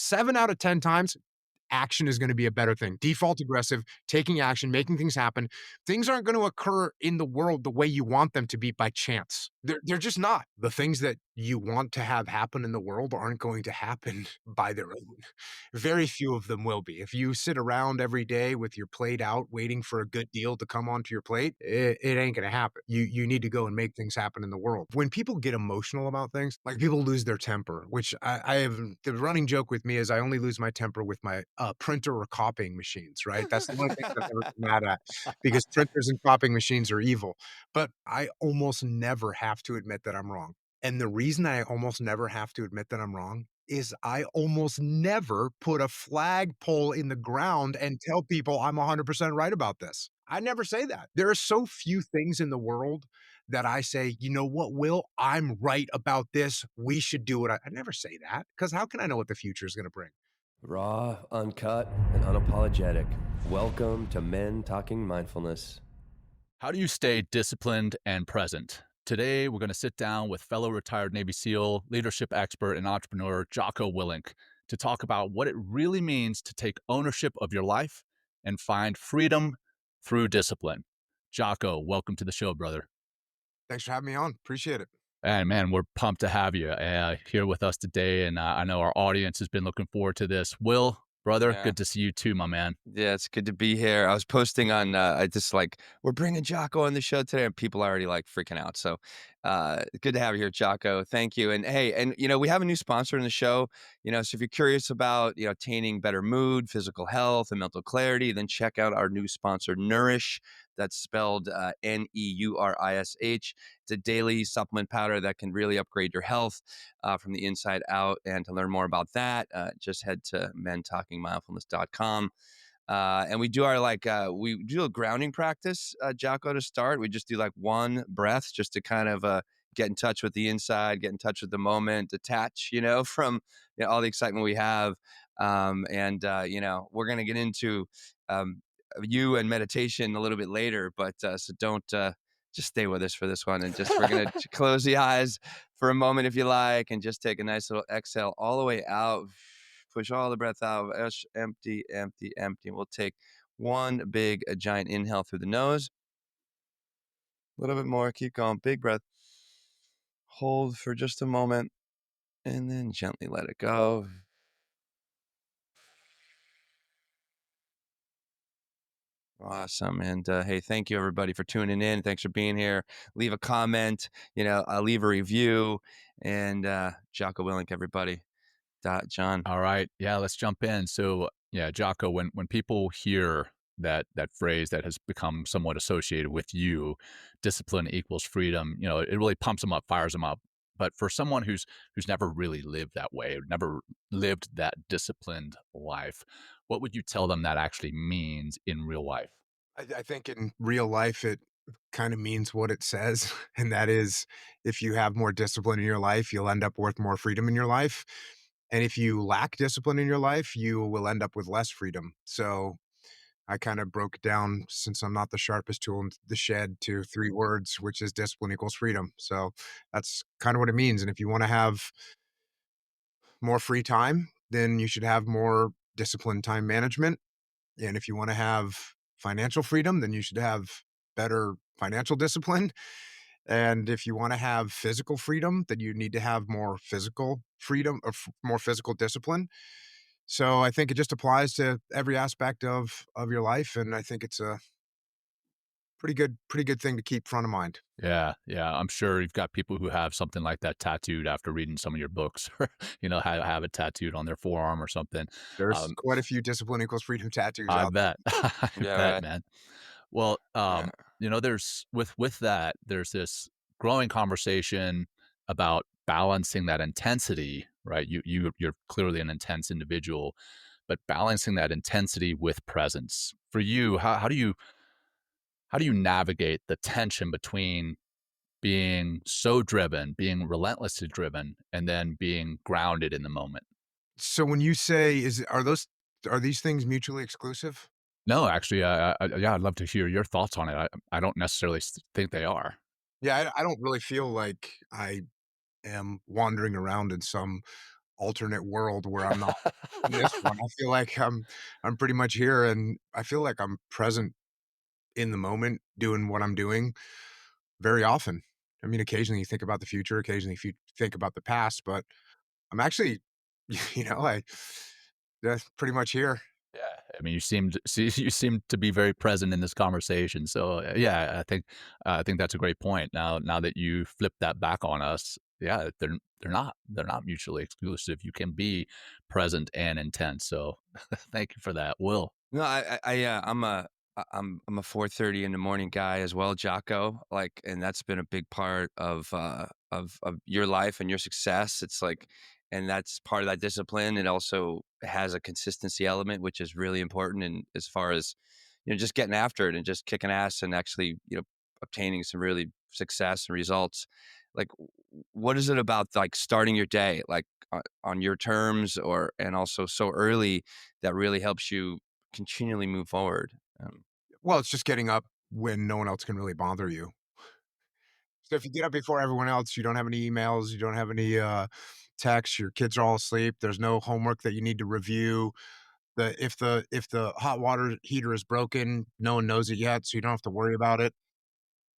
7 out of 10 times, action is going to be a better thing. Default aggressive, taking action, making things happen. Things aren't going to occur in the world the way you want them to be by chance. They're just not. The things that you want to have happen in the world aren't going to happen by their own. Very few of them will be. If you sit around every day with your plate out, waiting for a good deal to come onto your plate, it ain't gonna happen. You need to go and make things happen in the world. When people get emotional about things, like people lose their temper, which I have the running joke with me is I only lose my temper with my printer or copying machines, right? That's the one thing I've never been mad at because printers and copying machines are evil. But I almost never have to admit that I'm wrong. And the reason I almost never have to admit that I'm wrong is I almost never put a flagpole in the ground and tell people I'm 100% right about this. I never say that. There are so few things in the world that I say, you know what, Will, I'm right about this. We should do it. I never say that because how can I know what the future is going to bring? Raw, uncut, and unapologetic. Welcome to Men Talking Mindfulness. How do you stay disciplined and present? Today, we're going to sit down with fellow retired Navy SEAL, leadership expert, and entrepreneur Jocko Willink to talk about what it really means to take ownership of your life and find freedom through discipline. Jocko, welcome to the show, brother. Thanks for having me on. Appreciate it. And man, we're pumped to have you here with us today. And I know our audience has been looking forward to this. Will, brother, Yeah. good to see you too, my man. Yeah, it's good to be here. I was posting on, I just like, we're bringing Jocko on the show today, and people are already like freaking out. So good to have you here, Jocko. Thank you. And hey, and we have a new sponsor in the show, so if you're curious about, attaining better mood, physical health, and mental clarity, then check out our new sponsor, Nourish. That's spelled Neurish. It's a daily supplement powder that can really upgrade your health from the inside out. And to learn more about that, just head to mentalkingmindfulness.com. And we do we do a grounding practice, Jocko, to start. We just do like one breath just to kind of get in touch with the inside, get in touch with the moment, detach, from all the excitement we have. We're going to get into you and meditation a little bit later, but so don't just stay with us for this one. And we're going to close the eyes for a moment if you like, and just take a nice little exhale all the way out. Push all the breath out. Empty, empty, empty. We'll take one big, giant inhale through the nose. A little bit more. Keep going. Big breath. Hold for just a moment, and then gently let it go. Awesome. And hey, thank you everybody for tuning in. Thanks for being here. Leave a comment, leave a review, and Jocko Willink, everybody. Jon. All right. Yeah, let's jump in. So yeah, Jocko, when people hear that phrase that has become somewhat associated with you, discipline equals freedom, it really pumps them up, fires them up. But for someone who's never really lived that way, never lived that disciplined life, what would you tell them that actually means in real life? I think in real life, it kind of means what it says. And that is, if you have more discipline in your life, you'll end up with more freedom in your life. And if you lack discipline in your life, you will end up with less freedom. So I kind of broke it down, since I'm not the sharpest tool in the shed, to 3 words, which is discipline equals freedom. So that's kind of what it means. And if you want to have more free time, then you should have more disciplined time management. And if you want to have financial freedom, then you should have better financial discipline. And if you want to have physical freedom, then you need to have more physical freedom or more physical discipline. So I think it just applies to every aspect of your life, and I think it's a pretty good thing to keep front of mind. Yeah, yeah. I'm sure you've got people who have something like that tattooed after reading some of your books, or have it tattooed on their forearm or something. There's Um, quite a few discipline equals freedom tattoos I out there. bet, I Yeah, bet, right. man. Well, Yeah. there's with that, there's this growing conversation about balancing that intensity, right? You're clearly an intense individual, but balancing that intensity with presence. For you, how do you navigate the tension between being so driven, being relentlessly driven, and then being grounded in the moment? So when you say are these things mutually exclusive? No, actually, yeah, I'd love to hear your thoughts on it. I don't necessarily think they are. Yeah, I don't really feel like I am wandering around in some alternate world where I'm not in this one. I feel like I'm pretty much here, and I feel like I'm present in the moment doing what I'm doing very often. I mean, occasionally you think about the future, occasionally if you think about the past, but I'm actually, I that's pretty much here. Yeah, I mean, you seem to be very present in this conversation. So yeah, I think that's a great point. Now that you flip that back on us, yeah, they're not mutually exclusive. You can be present and intense. So thank you for that, Will. No, I'm a 4:30 in the morning guy as well, Jocko. Like, and that's been a big part of your life and your success. It's like, and that's part of that discipline. It also has a consistency element, which is really important. And as far as just getting after it and just kicking ass and actually obtaining some really success and results. Like, what is it about like starting your day like on your terms or and also so early that really helps you continually move forward. Well, it's just getting up when no one else can really bother you. So if you get up before everyone else, you don't have any emails, you don't have any texts, your kids are all asleep, there's no homework that you need to review. If the hot water heater is broken, no one knows it yet, so you don't have to worry about it.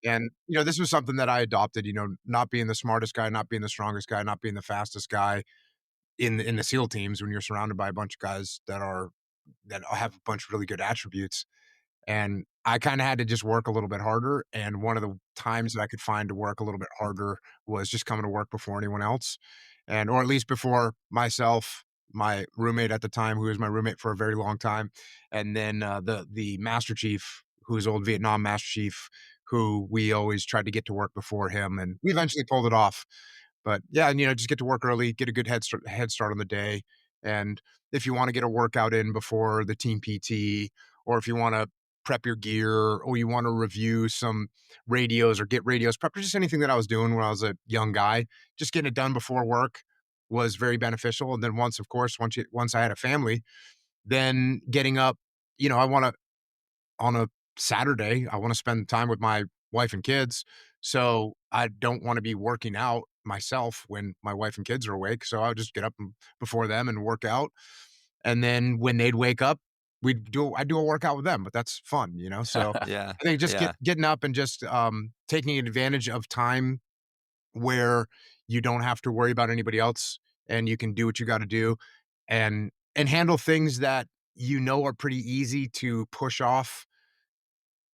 And this was something that I adopted, not being the smartest guy, not being the strongest guy, not being the fastest guy in the SEAL teams when you're surrounded by a bunch of guys that have a bunch of really good attributes. And I kinda had to just work a little bit harder, and one of the times that I could find to work a little bit harder was just coming to work before anyone else, and or at least before myself, my roommate at the time, who was my roommate for a very long time, and then, the Master Chief, who's old Vietnam Master Chief, who we always tried to get to work before him, and we eventually pulled it off. But yeah, and just get to work early, get a good head start on the day, and if you wanna get a workout in before the team PT, or if you wanna prep your gear, or you wanna review some radios or get radios prepped, or just anything that I was doing when I was a young guy, just getting it done before work was very beneficial, and then once, of course, once I had a family, then getting up, I wanna on a Saturday, I wanna spend time with my wife and kids, so I don't wanna be working out myself when my wife and kids are awake, so I would just get up before them and work out, and then when they'd wake up, I'd do a workout with them, but that's fun. So, Yeah, I think just yeah, getting up and just, taking advantage of time where you don't have to worry about anybody else, and you can do what you gotta do, and handle things that are pretty easy to push off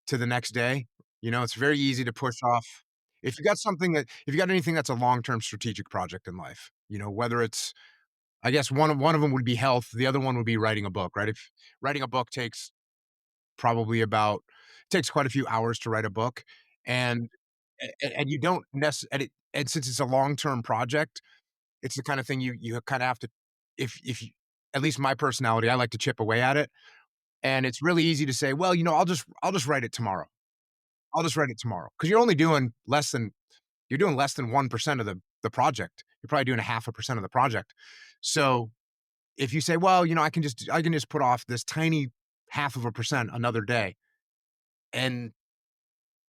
to the next day. It's very easy to push off if you got anything that's a long-term strategic project in life, whether it's I guess one of them would be health, the other one would be writing a book, right? If writing a book takes quite a few hours to write a book, and and you don't necessarily, and since it's a long-term project, it's the kind of thing you kinda have to if you at least my personality, I like to chip away at it, and it's really easy to say, "Well, I'll just write it tomorrow. I'll just write it tomorrow, because you're doing less than 1% of the project. You're probably doing a half a percent of the project. So, if you say, "Well, I can just put off this tiny half of a percent another day," and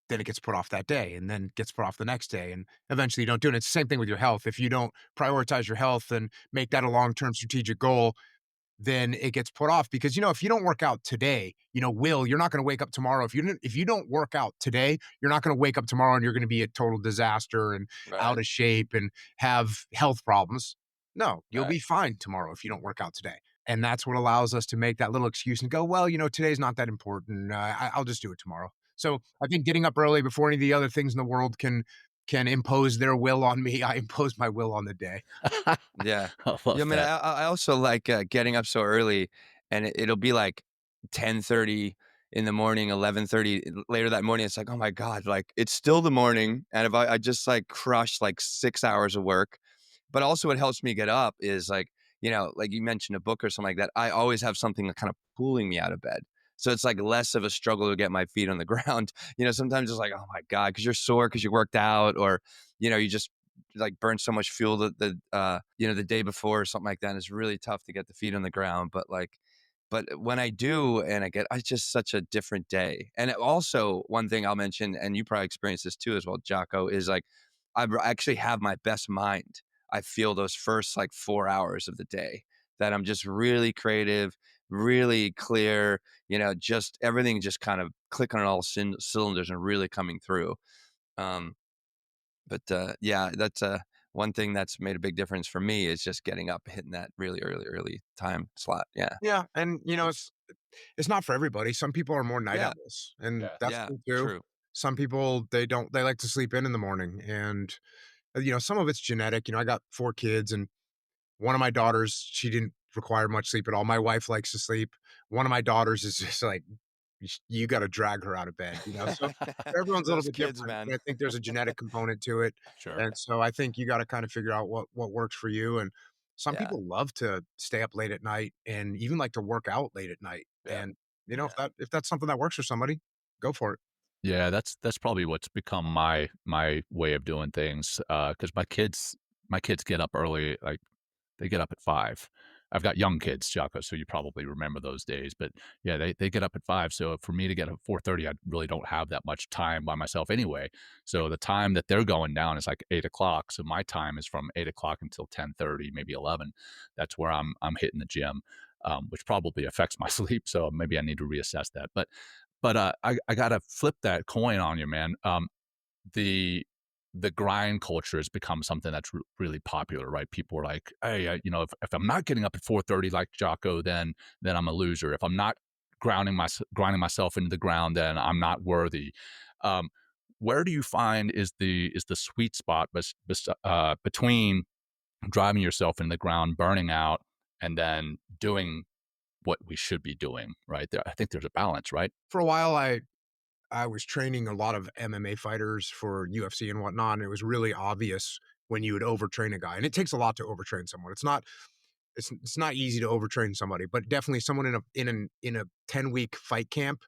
then it gets put off that day, and then gets put off the next day, and eventually you don't do it. It's the same thing with your health. If you don't prioritize your health and make that a long-term strategic goal, then it gets put off because if you don't work out today, you're not going to wake up tomorrow. If you don't work out today, you're not going to wake up tomorrow and you're going to be a total disaster and out right, of shape and have health problems. No, you'll right. be fine tomorrow if you don't work out today. And that's what allows us to make that little excuse and go, well, today's not that important. I'll just do it tomorrow. So I think getting up early before any of the other things in the world can impose their will on me. I impose my will on the day. Yeah. I Yeah, I love mean, that. I also like, getting up so early, and it'll be, like, 10:30 in the morning, 11:30 later that morning, it's like, "Oh my god," like, it's still the morning, and if I just, like, crushed, like, 6 hours of work, but also what helps me get up is, like you mentioned a book or something like that, I always have something that kind of pulling me out of bed. So it's, like, less of a struggle to get my feet on the ground. Sometimes it's like, "Oh my god," because 'cause you're sore because you worked out or, you just like burn so much fuel the day before or something like that. And it's really tough to get the feet on the ground. But when I do, and it's just such a different day. And also one thing I'll mention, and you probably experienced this too as well, Jocko, is like I actually have my best mind. I feel those first like 4 hours of the day that I'm just really creative, really clear, just everything just kind of clicking on all cylinders and really coming through. Um, but yeah, that's one thing that's made a big difference for me is just getting up, hitting that really early time slot. Yeah. Yeah, and, it's not for everybody. Some people are more night Yeah. owls, and Yeah. that's Yeah. cool too. True. Some people, they like to sleep in the morning, and, some of it's genetic. I got 4 kids, and one of my daughters, she didn't require much sleep at all. My wife likes to sleep. One of my daughters is just like, you gotta drag her out of bed, so everyone's a little Those bit kids, different, man. and I think there's a genetic component to it, Sure. and so I think you gotta kinda figure out what works for you, and some Yeah. people love to stay up late at night and even like to work out late at night, Yeah. and, if Yeah. that's something that works for somebody, go for it. Yeah, that's probably what's become my way of doing things. Because my kids get up early, like they get up at 5. I've got young kids, Jocko, so you probably remember those days, but yeah, they get up at 5, so for me to get up at 4:30, I really don't have that much time by myself anyway. So the time that they're going down is like 8 o'clock. So my time is from 8 o'clock until 10:30, maybe 11. That's where I'm hitting the gym, which probably affects my sleep, so maybe I need to reassess that. But I gotta flip that coin on you, man. The the grind culture has become something that's really popular, right? People are like, "Hey, if I'm not getting up at 4:30 like Jocko, then I'm a loser. If I'm not grinding myself into the ground, then I'm not worthy." Um, where do you find is the sweet spot between driving yourself in the ground, burning out, and then doing what we should be doing, right? I think there's a balance, right? For a while, I was training a lot of MMA fighters for UFC and whatnot, and it was really obvious when you would overtrain a guy, and it takes a lot to overtrain someone. It's not easy to overtrain somebody, but definitely someone in a 10-week fight camp,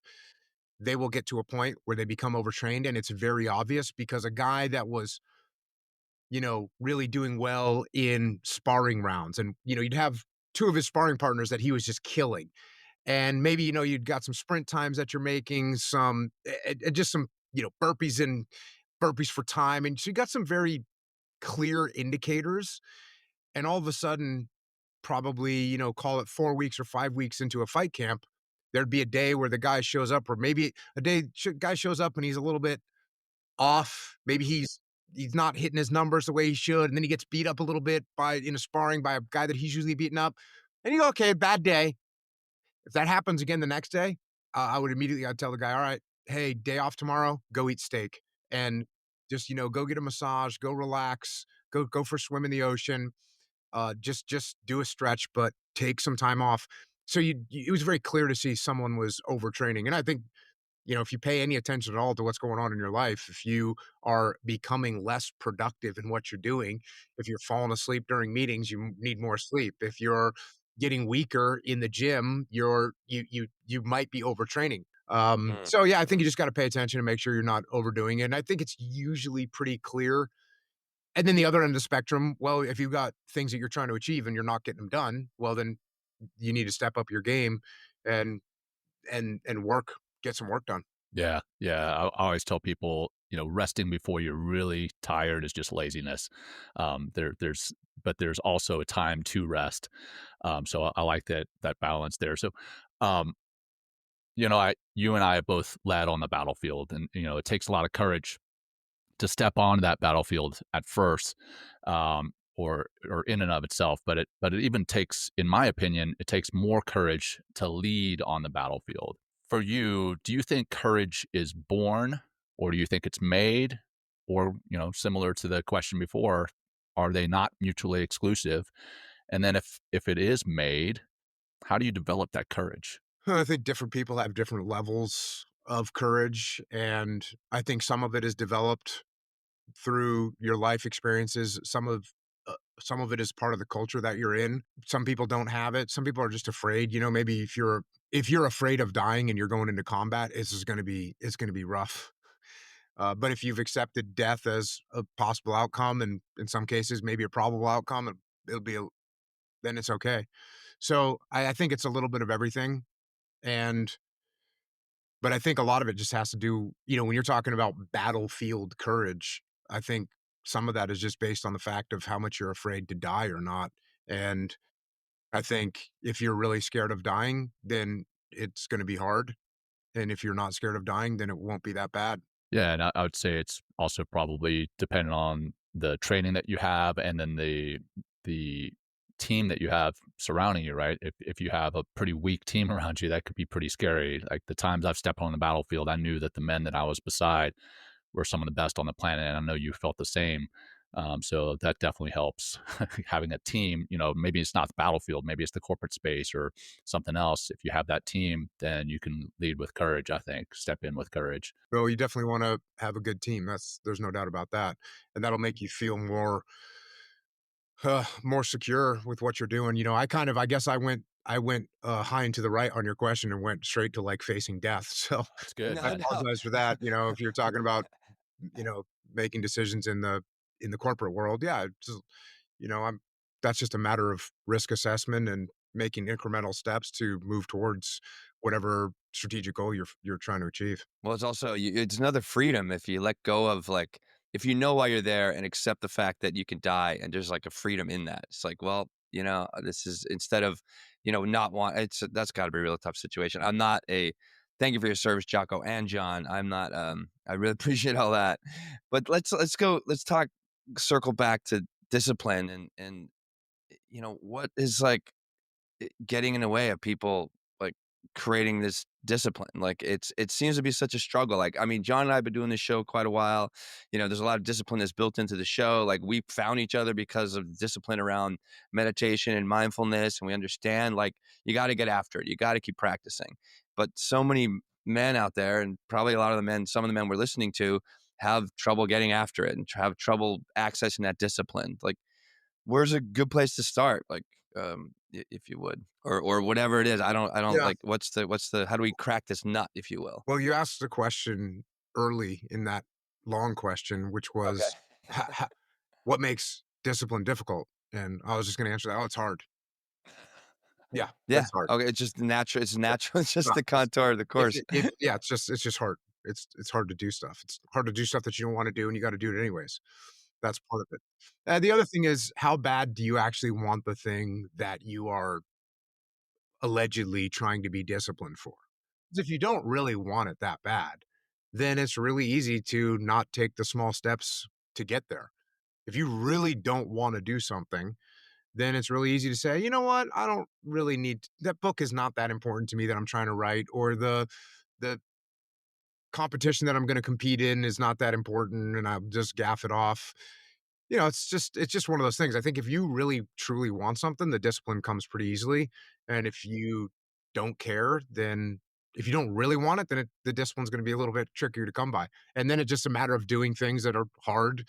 they will get to a point where they become overtrained, and it's very obvious because a guy that was, really doing well in sparring rounds, and, you'd have 2 of his sparring partners that he was just killing, and maybe, you'd got some sprint times that you're making, some just some, burpees for time, and so you got some very clear indicators, and all of a sudden, probably, call it 4 weeks or 5 weeks into a fight camp, there'd be a day where the guy shows up, or maybe a day guy shows up and he's a little bit off. Maybe he's not hitting his numbers the way he should, and then he gets beat up a little bit by in a sparring by a guy that he's usually beating up. And you go, okay, bad day. If that happens again the next day, I'd tell the guy, all right, hey, day off tomorrow, go eat steak and just, go get a massage, go relax, go for a swim in the ocean. Just do a stretch, but take some time off. So it was very clear to see someone was overtraining. And I think, if you pay any attention at all to what's going on in your life, if you are becoming less productive in what you're doing, if you're falling asleep during meetings, you need more sleep. If you're getting weaker in the gym, you might be overtraining. Mm, So yeah, I think mm. you just got to pay attention and make sure you're not overdoing it. And I think it's usually pretty clear. And then the other end of the spectrum, well, if you've got things that you're trying to achieve and you're not getting them done, well, then you need to step up your game and work, get some work done. Yeah, yeah. I always tell people, resting before you're really tired is just laziness. But there's also a time to rest. So I like that balance there. So, um, you and I have both led on the battlefield, and it takes a lot of courage to step onto that battlefield at first, or in and of itself. But it even takes, in my opinion, it takes more courage to lead on the battlefield. For you, do you think courage is born, or do you think it's made? Or, similar to the question before, are they not mutually exclusive? And then if it is made, how do you develop that courage? I think different people have different levels of courage, and I think some of it is developed through your life experiences. Some of it is part of the culture that you're in. Some people don't have it. Some people are just afraid. Maybe if you're afraid of dying and you're going into combat, it's going to be rough. But if you've accepted death as a possible outcome, and in some cases maybe a probable outcome, it'll be a, then it's okay. So I think it's a little bit of everything, and but I think a lot of it just has to do, when you're talking about battlefield courage, I think some of that is just based on the fact of how much you're afraid to die or not. And I think if you're really scared of dying, then it's going to be hard. And if you're not scared of dying, then it won't be that bad. Yeah, and I would say it's also probably dependent on the training that you have and then the team that you have surrounding you, right? If you have a pretty weak team around you, that could be pretty scary. Like the times I've stepped on the battlefield, I knew that the men that I was beside were some of the best on the planet, and I know you felt the same. So that definitely helps having a team. You know, maybe it's not the battlefield, maybe it's the corporate space or something else. If you have that team, then you can lead with courage. I think step in with courage. So you definitely want to have a good team. There's no doubt about that. And that'll make you feel more secure with what you're doing. I guess I went high and to the right on your question and went straight to like facing death. So That's good, I No, man. no. apologize for that. If you're talking about, you know, making decisions in the corporate world, yeah, I'm that's just a matter of risk assessment and making incremental steps to move towards whatever strategic goal you're trying to achieve. Well, it's also it's another freedom if you let go of like if you know why you're there and accept the fact that you can die and there's like a freedom in that. It's like, well, this is instead of, not want it's that's got to be a real tough situation. I'm not a thank you for your service, Jocko and John. I'm not I really appreciate all that. But let's talk circle back to discipline and what is like getting in the way of people like creating this discipline. Like it seems to be such a struggle. Like I mean, John and I have been doing this show quite a while. There's a lot of discipline that's built into the show. Like we found each other because of discipline around meditation and mindfulness, and we understand like you got to get after it. You got to keep practicing. But so many men out there, and probably a lot of the men, some of the men we're listening to, have trouble getting after it and have trouble accessing that discipline. Like where's a good place to start? Like, if you would, or whatever it is. I don't Yeah. like. What's the? How do we crack this nut, if you will? Well, you asked the question early in that long question, which Okay. was, what makes discipline difficult? And I was just going to answer that. Oh, it's hard. Yeah, Yeah. it's hard. Okay. It's just natural. It's Yeah, natural. It's it's just not. the contour of the course. Yeah, it's just hard. It's hard to do stuff. It's hard to do stuff that you don't want to do, and you got to do it anyways. That's part of it. The other thing is, how bad do you actually want the thing that you are allegedly trying to be disciplined for? 'Cause if you don't really want it that bad, then it's really easy to not take the small steps to get there. If you really don't want to do something, then it's really easy to say, you know what, I don't really need that book is not that important to me that I'm trying to write, or the competition that I'm going to compete in is not that important, and I'll just gaff it off. It's just one of those things. I think if you really truly want something, the discipline comes pretty easily. And if you don't care, then if you don't really want it, then the discipline's going to be a little bit trickier to come by. And then it's just a matter of doing things that are hard,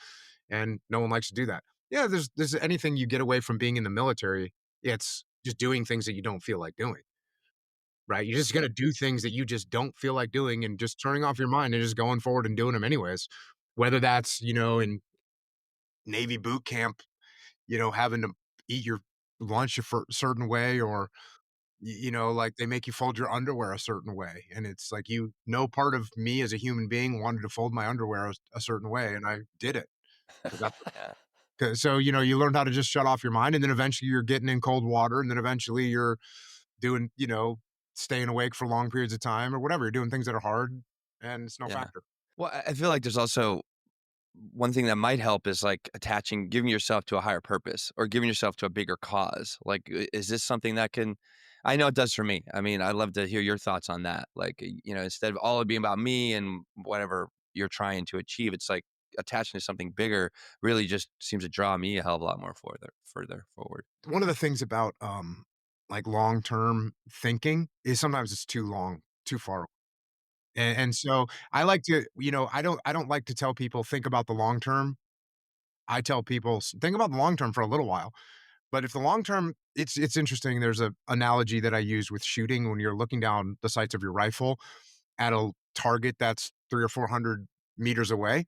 and no one likes to do that. Yeah, there's anything you get away from being in the military, it's just doing things that you don't feel like doing. Right? You're just gonna do things that you just don't feel like doing, and just turning off your mind and just going forward and doing them anyways. Whether that's, in Navy boot camp, having to eat your lunch a certain way, or like they make you fold your underwear a certain way, and it's like, no part of me as a human being wanted to fold my underwear a certain way, and I did it. 'Cause that's Yeah. 'Cause so, you learned how to just shut off your mind, and then eventually you're getting in cold water, and then eventually you're doing, staying awake for long periods of time or whatever. You're doing things that are hard, and it's no Yeah. factor. Well, I feel like there's also one thing that might help is like giving yourself to a higher purpose or giving yourself to a bigger cause. Like, is this something that can, I know it does for me. I mean, I'd love to hear your thoughts on that. Like, instead of all it being about me and whatever you're trying to achieve, it's like attaching to something bigger really just seems to draw me a hell of a lot more further forward. One of the things about, like, long-term thinking is sometimes it's too long, too far. And so I like to, I don't like to tell people, "Think about the long term." I tell people, Think about the long term for a little while." But if the long term, it's interesting. There's a analogy that I use with shooting. When you're looking down the sights of your rifle at a target that's 3 or 400 meters away,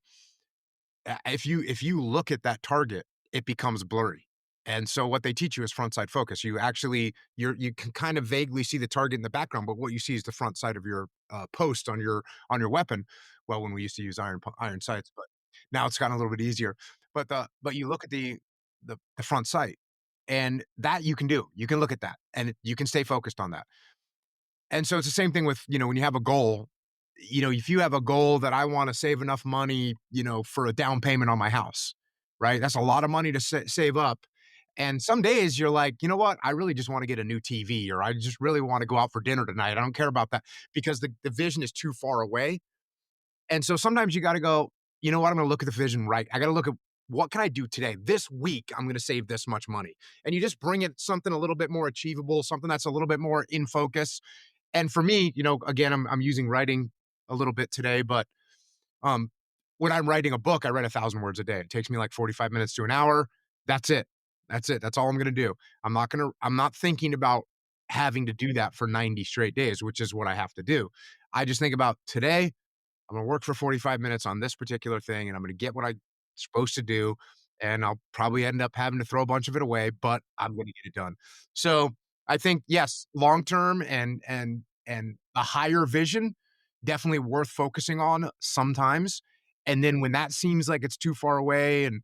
if you look at that target, it becomes blurry. And so what they teach you is front side focus. You can kind of vaguely see the target in the background, but what you see is the front side of your post on your weapon. Well, when we used to use iron sights, but now it's gotten a little bit easier. but you look at the front sight, and that you can do. You can look at that, and you can stay focused on that. And so it's the same thing with, when you have a goal, if you have a goal that I want to save enough money, for a down payment on my house, right? That's a lot of money to save up. And some days you're like, you know what? I really just want to get a new TV, or I just really want to go out for dinner tonight. I don't care about that because the vision is too far away. And so sometimes you got to go, you know what? I'm going to look at the vision right. I got to look at what can I do today? This week, I'm going to save this much money. And you just bring it something a little bit more achievable, something that's a little bit more in focus. And for me, again, I'm using writing a little bit today, but um, when I'm writing a book, I write 1,000 words a day. It takes me like 45 minutes to an hour. That's it. That's it. That's all I'm going to do. I'm not thinking about having to do that for 90 straight days, which is what I have to do. I just think about today, I'm going to work for 45 minutes on this particular thing, and I'm going to get what I'm supposed to do. And I'll probably end up having to throw a bunch of it away, but I'm going to get it done. So I think, yes, long term and a higher vision, definitely worth focusing on sometimes. And then when that seems like it's too far away and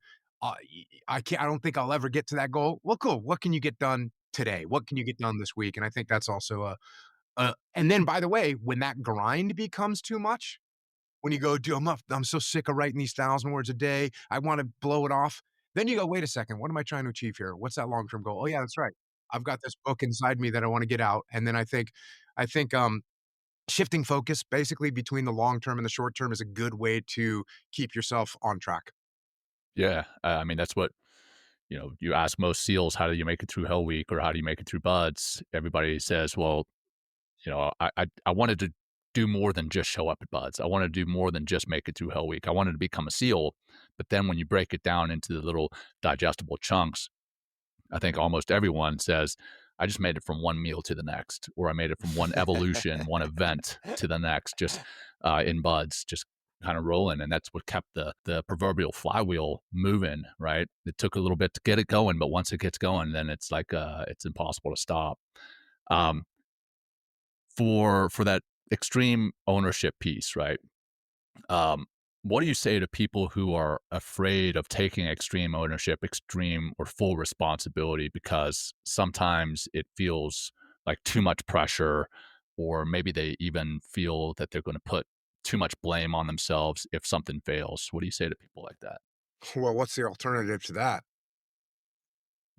I don't think I'll ever get to that goal. Well, cool. What can you get done today? What can you get done this week? And I think that's also and then by the way, when that grind becomes too much, when you go, "Dude, I'm so sick of writing these 1,000 words a day. I wanna blow it off." Then you go, "Wait a second. What am I trying to achieve here? What's that long-term goal? Oh, yeah, that's right. I've got this book inside me that I wanna get out." And then I think shifting focus basically between the long term and the short term is a good way to keep yourself on track. Yeah, I mean, that's what you ask most SEALs, how do you make it through Hell Week or how do you make it through Buds? Everybody says, well, I wanted to do more than just show up at Buds. I wanted to do more than just make it through Hell Week. I wanted to become a SEAL. But then when you break it down into the little digestible chunks, I think almost everyone says, I just made it from one meal to the next, or I made it from one evolution, one event to the next, just in Buds, just kind of rolling. And that's what kept the proverbial flywheel moving, right? It took a little bit to get it going, but once it gets going, then it's like it's impossible to stop. Um, for that extreme ownership piece, right? Um, what do you say to people who are afraid of taking extreme ownership, extreme or full responsibility because sometimes it feels like too much pressure, or maybe they even feel that they're going to put too much blame on themselves if something fails? What do you say to people like that? Well, what's the alternative to that?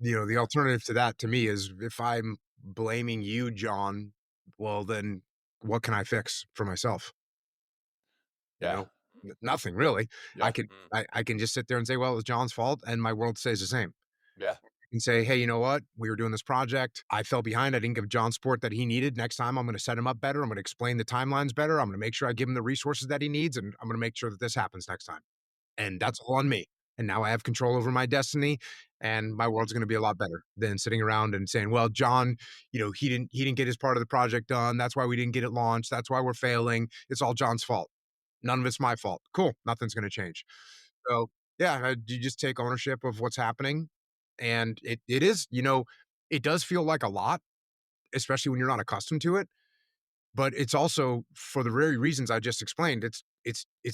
The alternative to that to me is if I'm blaming you, John, well, then what can I fix for myself? You Yeah, know? Nothing really. I yeah, could I can just sit there and say, "Well, it was John's fault," and my world stays the same. yeah. And say, "Hey, you know what? We were doing this project. I fell behind. I didn't give John support that he needed. Next time, I'm gonna set him up better. I'm gonna explain the timelines better. I'm gonna make sure I give him the resources that he needs, and I'm gonna make sure that this happens next time." And that's all on me. And now I have control over my destiny, and my world's gonna be a lot better than sitting around and saying, "Well, John, he didn't get his part of the project done. That's why we didn't get it launched. That's why we're failing. It's all John's fault. None of it's my fault." Cool. Nothing's gonna change. So, yeah, you just take ownership of what's happening, and it is, it does feel like a lot, especially when you're not accustomed to it, but it's also for the very reasons I just explained. It's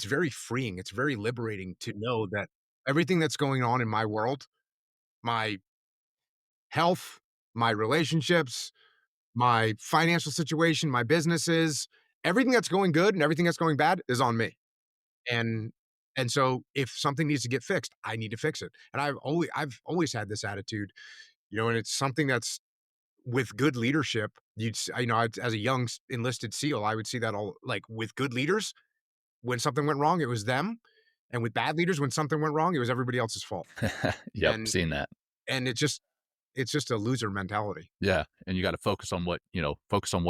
very freeing. It's very liberating to know that everything that's going on in my world, my health, my relationships, my financial situation, my businesses, everything that's going good and everything that's going bad is on me. And and so if something needs to get fixed, I need to fix it. And I've always had this attitude, and it's something that's with good leadership, as a young enlisted SEAL, I would see that all like with good leaders, when something went wrong, it was them. And with bad leaders, when something went wrong, it was everybody else's fault. Yep, And seen that. and it's just a loser mentality. Yeah, and you got to focus on what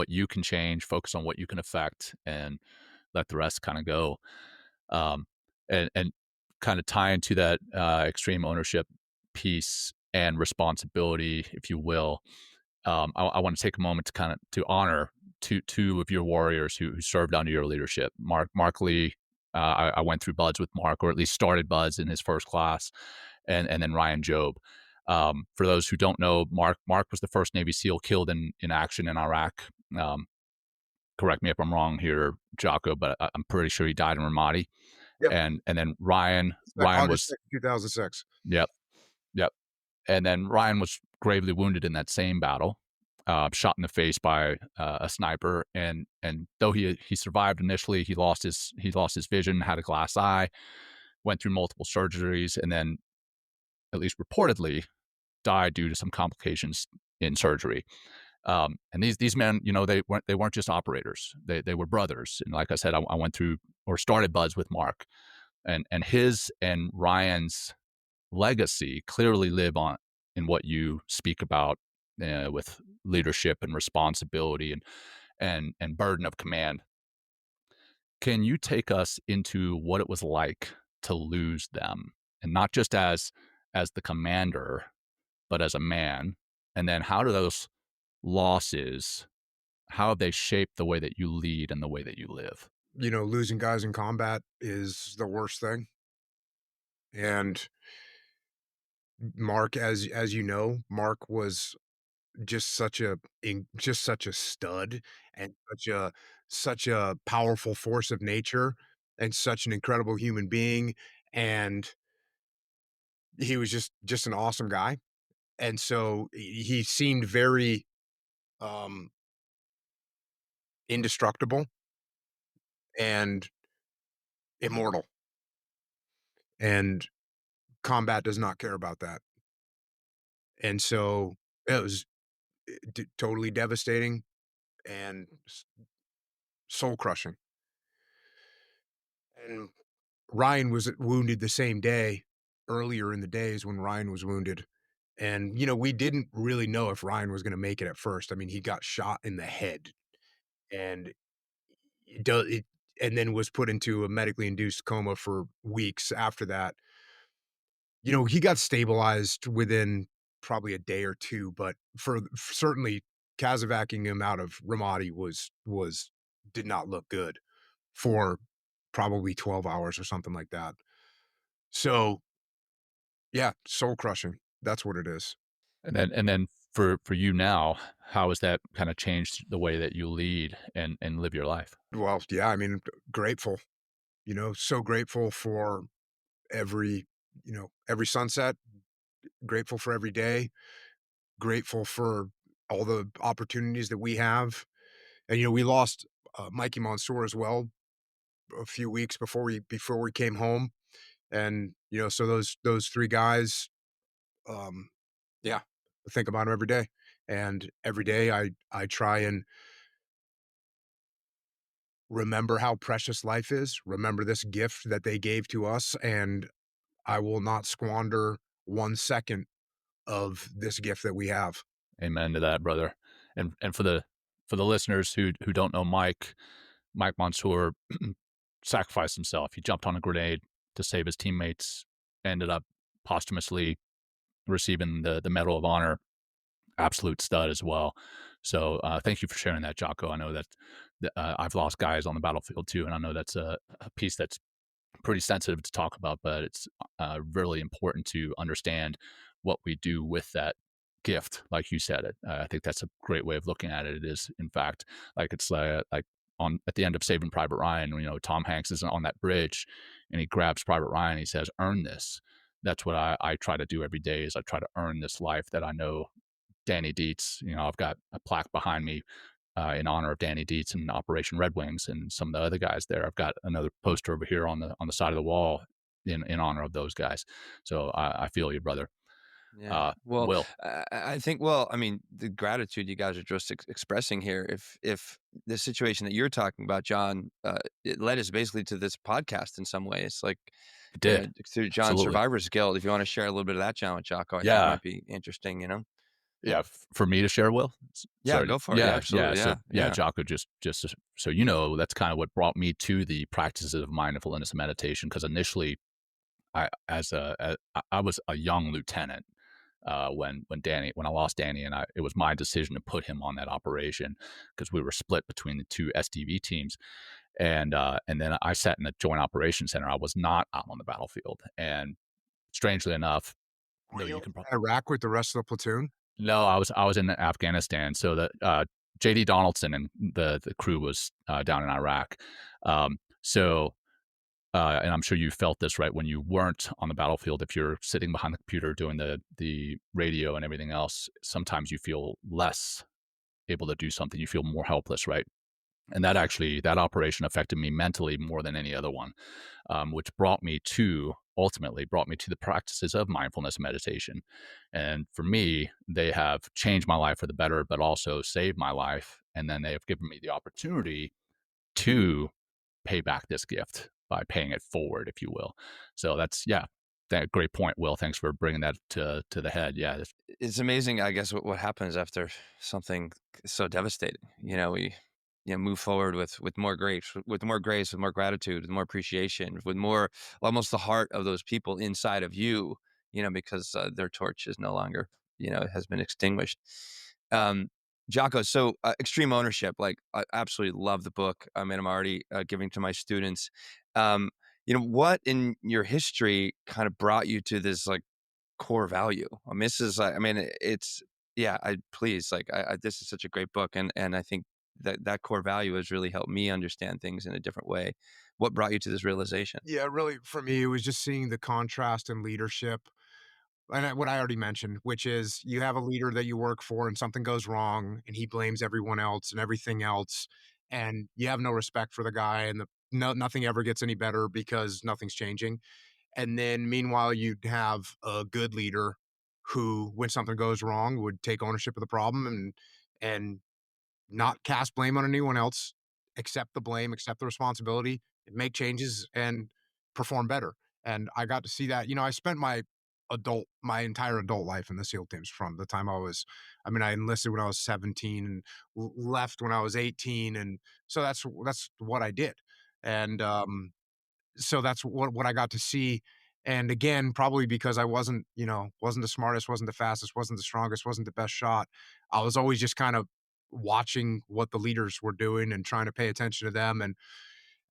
you can change, focus on what you can affect, and let the rest kind of go. Um, and kind of tie into that extreme ownership piece and responsibility, if you will. I want to take a moment to kind of to honor two of your warriors who served under your leadership. Mark Lee. I went through Buds with Mark, or at least started Buds in his first class, and then Ryan Job. For those who don't know, Mark was the first Navy SEAL killed in action in Iraq. Um, Correct me if I'm wrong here, Jocko, but I'm pretty sure he died in Ramadi. Yep. And then Ryan Ryan August was 6th, 2006. yep, yep. And then Ryan was gravely wounded in that same battle, shot in the face by a sniper. And though he survived initially, he lost his vision, had a glass eye, went through multiple surgeries, and then at least reportedly died due to some complications in surgery. And these men, they weren't just operators; they were brothers. And like I said, I went through or started buds with Mark, and his and Ryan's legacy clearly live on in what you speak about with leadership and responsibility and burden of command. Can you take us into what it was like to lose them, and not just as the commander, but as a man? And then how do those losses, how have they shaped the way that you lead and the way that you live? Losing guys in combat is the worst thing. And Mark, as you know, Mark was just such a stud and such a powerful force of nature and such an incredible human being. And he was just an awesome guy. And so he seemed very um indestructible and immortal. And combat does not care about that. And so it was totally devastating and soul crushing. And Ryan was wounded the same day, earlier in the days when Ryan was wounded. And, we didn't really know if Ryan was gonna make it at first. I mean, he got shot in the head and it and then was put into a medically induced coma for weeks after that. He got stabilized within probably a day or 2, but certainly casevacing him out of Ramadi was did not look good for probably 12 hours or something like that. So, yeah, soul crushing. That's what it is. And then for you now, how has that kind of changed the way that you lead and live your life? Well, yeah, I mean, grateful, so grateful for every, every sunset, grateful for every day, grateful for all the opportunities that we have. And, we lost Mikey Mansour as well a few weeks before we came home. And, so those 3 guys, um, yeah, I think about them every day. And every day I try and remember how precious life is, remember this gift that they gave to us, and I will not squander 1 second of this gift that we have. Amen to that, brother. And for the listeners who don't know Mike Mansour sacrificed himself. He jumped on a grenade to save his teammates, ended up posthumously receiving the Medal of Honor. Absolute stud as well. So thank you for sharing that, Jocko. I know that I've lost guys on the battlefield too, and I know that's a piece that's pretty sensitive to talk about, but it's really important to understand what we do with that gift, like you said it. I think that's a great way of looking at it. It is, in fact, like it's like on at the end of Saving Private Ryan, Tom Hanks is on that bridge, and he grabs Private Ryan. He says, "Earn this." That's what I try to do every day. Is I try to earn this life that I know Danny Dietz. I've got a plaque behind me in honor of Danny Dietz and Operation Red Wings and some of the other guys there. I've got another poster over here on the side of the wall in honor of those guys. So I feel you, brother. Yeah. Well, Will. I think, well, I mean, the gratitude you guys are just expressing here, if the situation that you're talking about, Jon, it led us basically to this podcast in some ways, like It did. through John's Absolutely. Survivor's Guild. If you want to share a little bit of that, John, with Jocko, I think Yeah. might be interesting. Yeah. For me to share, Will. Yeah, Sorry. go for it. Yeah, Yeah. absolutely. So Yeah. Jocko, just so you know, that's kind of what brought me to the practices of mindfulness and meditation. Because initially, I was a young lieutenant when I lost Danny, and it was my decision to put him on that operation because we were split between the two SDV teams, and then I sat in the Joint Operations Center. I was not out on the battlefield, and strangely enough, Were no, you you can in Iraq with the rest of the platoon? no, I was in Afghanistan. So that JD Donaldson and the crew was down in Iraq. So and I'm sure you felt this, right? When you weren't on the battlefield, if you're sitting behind the computer doing the radio and everything else, sometimes you feel less able to do something. You feel more helpless, right? And that operation affected me mentally more than any other one, which ultimately brought me to the practices of mindfulness and meditation. And for me, they have changed my life for the better, but also saved my life. And then they have given me the opportunity to pay back this gift by paying it forward, if you will. So that's, yeah, that great point, Will. Thanks for bringing that to the head. Yeah. It's amazing, I guess, what happens after something so devastating. We move forward with more grace, with more gratitude, with more appreciation, with more almost the heart of those people inside of you. Because their torch is no longer, has been extinguished. Um, Jocko, so extreme ownership, like I absolutely love the book. I mean, I'm already giving to my students. Um, what in your history kind of brought you to this like core value? I mean, this is, I mean, it's, yeah, please, like, this is such a great book. And I think that core value has really helped me understand things in a different way. What brought you to this realization? Yeah, really, for me, it was just seeing the contrast in leadership. And what I already mentioned, which is you have a leader that you work for and something goes wrong and he blames everyone else and everything else. And you have no respect for the guy and nothing ever gets any better because nothing's changing. And then meanwhile, you'd have a good leader who, when something goes wrong, would take ownership of the problem and not cast blame on anyone else, accept the blame, accept the responsibility, make changes, and perform better. And I got to see that. I spent my entire adult life in the SEAL teams from the time I mean, I enlisted when I was 17 and left when I was 18. And so that's what I did. And so that's what I got to see. And again, probably because I wasn't the smartest, wasn't the fastest, wasn't the strongest, wasn't the best shot. I was always just kind of watching what the leaders were doing and trying to pay attention to them.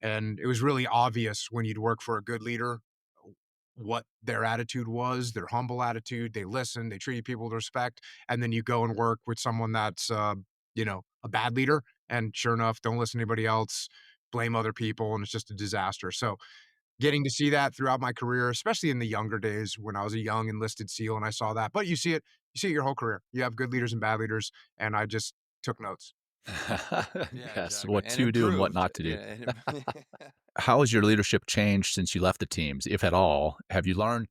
And it was really obvious when you'd work for a good leader what their attitude was, their humble attitude. They listened, they treated people with respect. And then you go and work with someone that's a bad leader. And sure enough, don't listen to anybody else, blame other people, and it's just a disaster. So getting to see that throughout my career, especially in the younger days when I was a young enlisted SEAL and I saw that. But you see it your whole career. You have good leaders and bad leaders, and I just took notes. Yeah, Yes, exactly. what And to do and what improved. not to do. Yeah. How has your leadership changed since you left the teams, if at all? Have you learned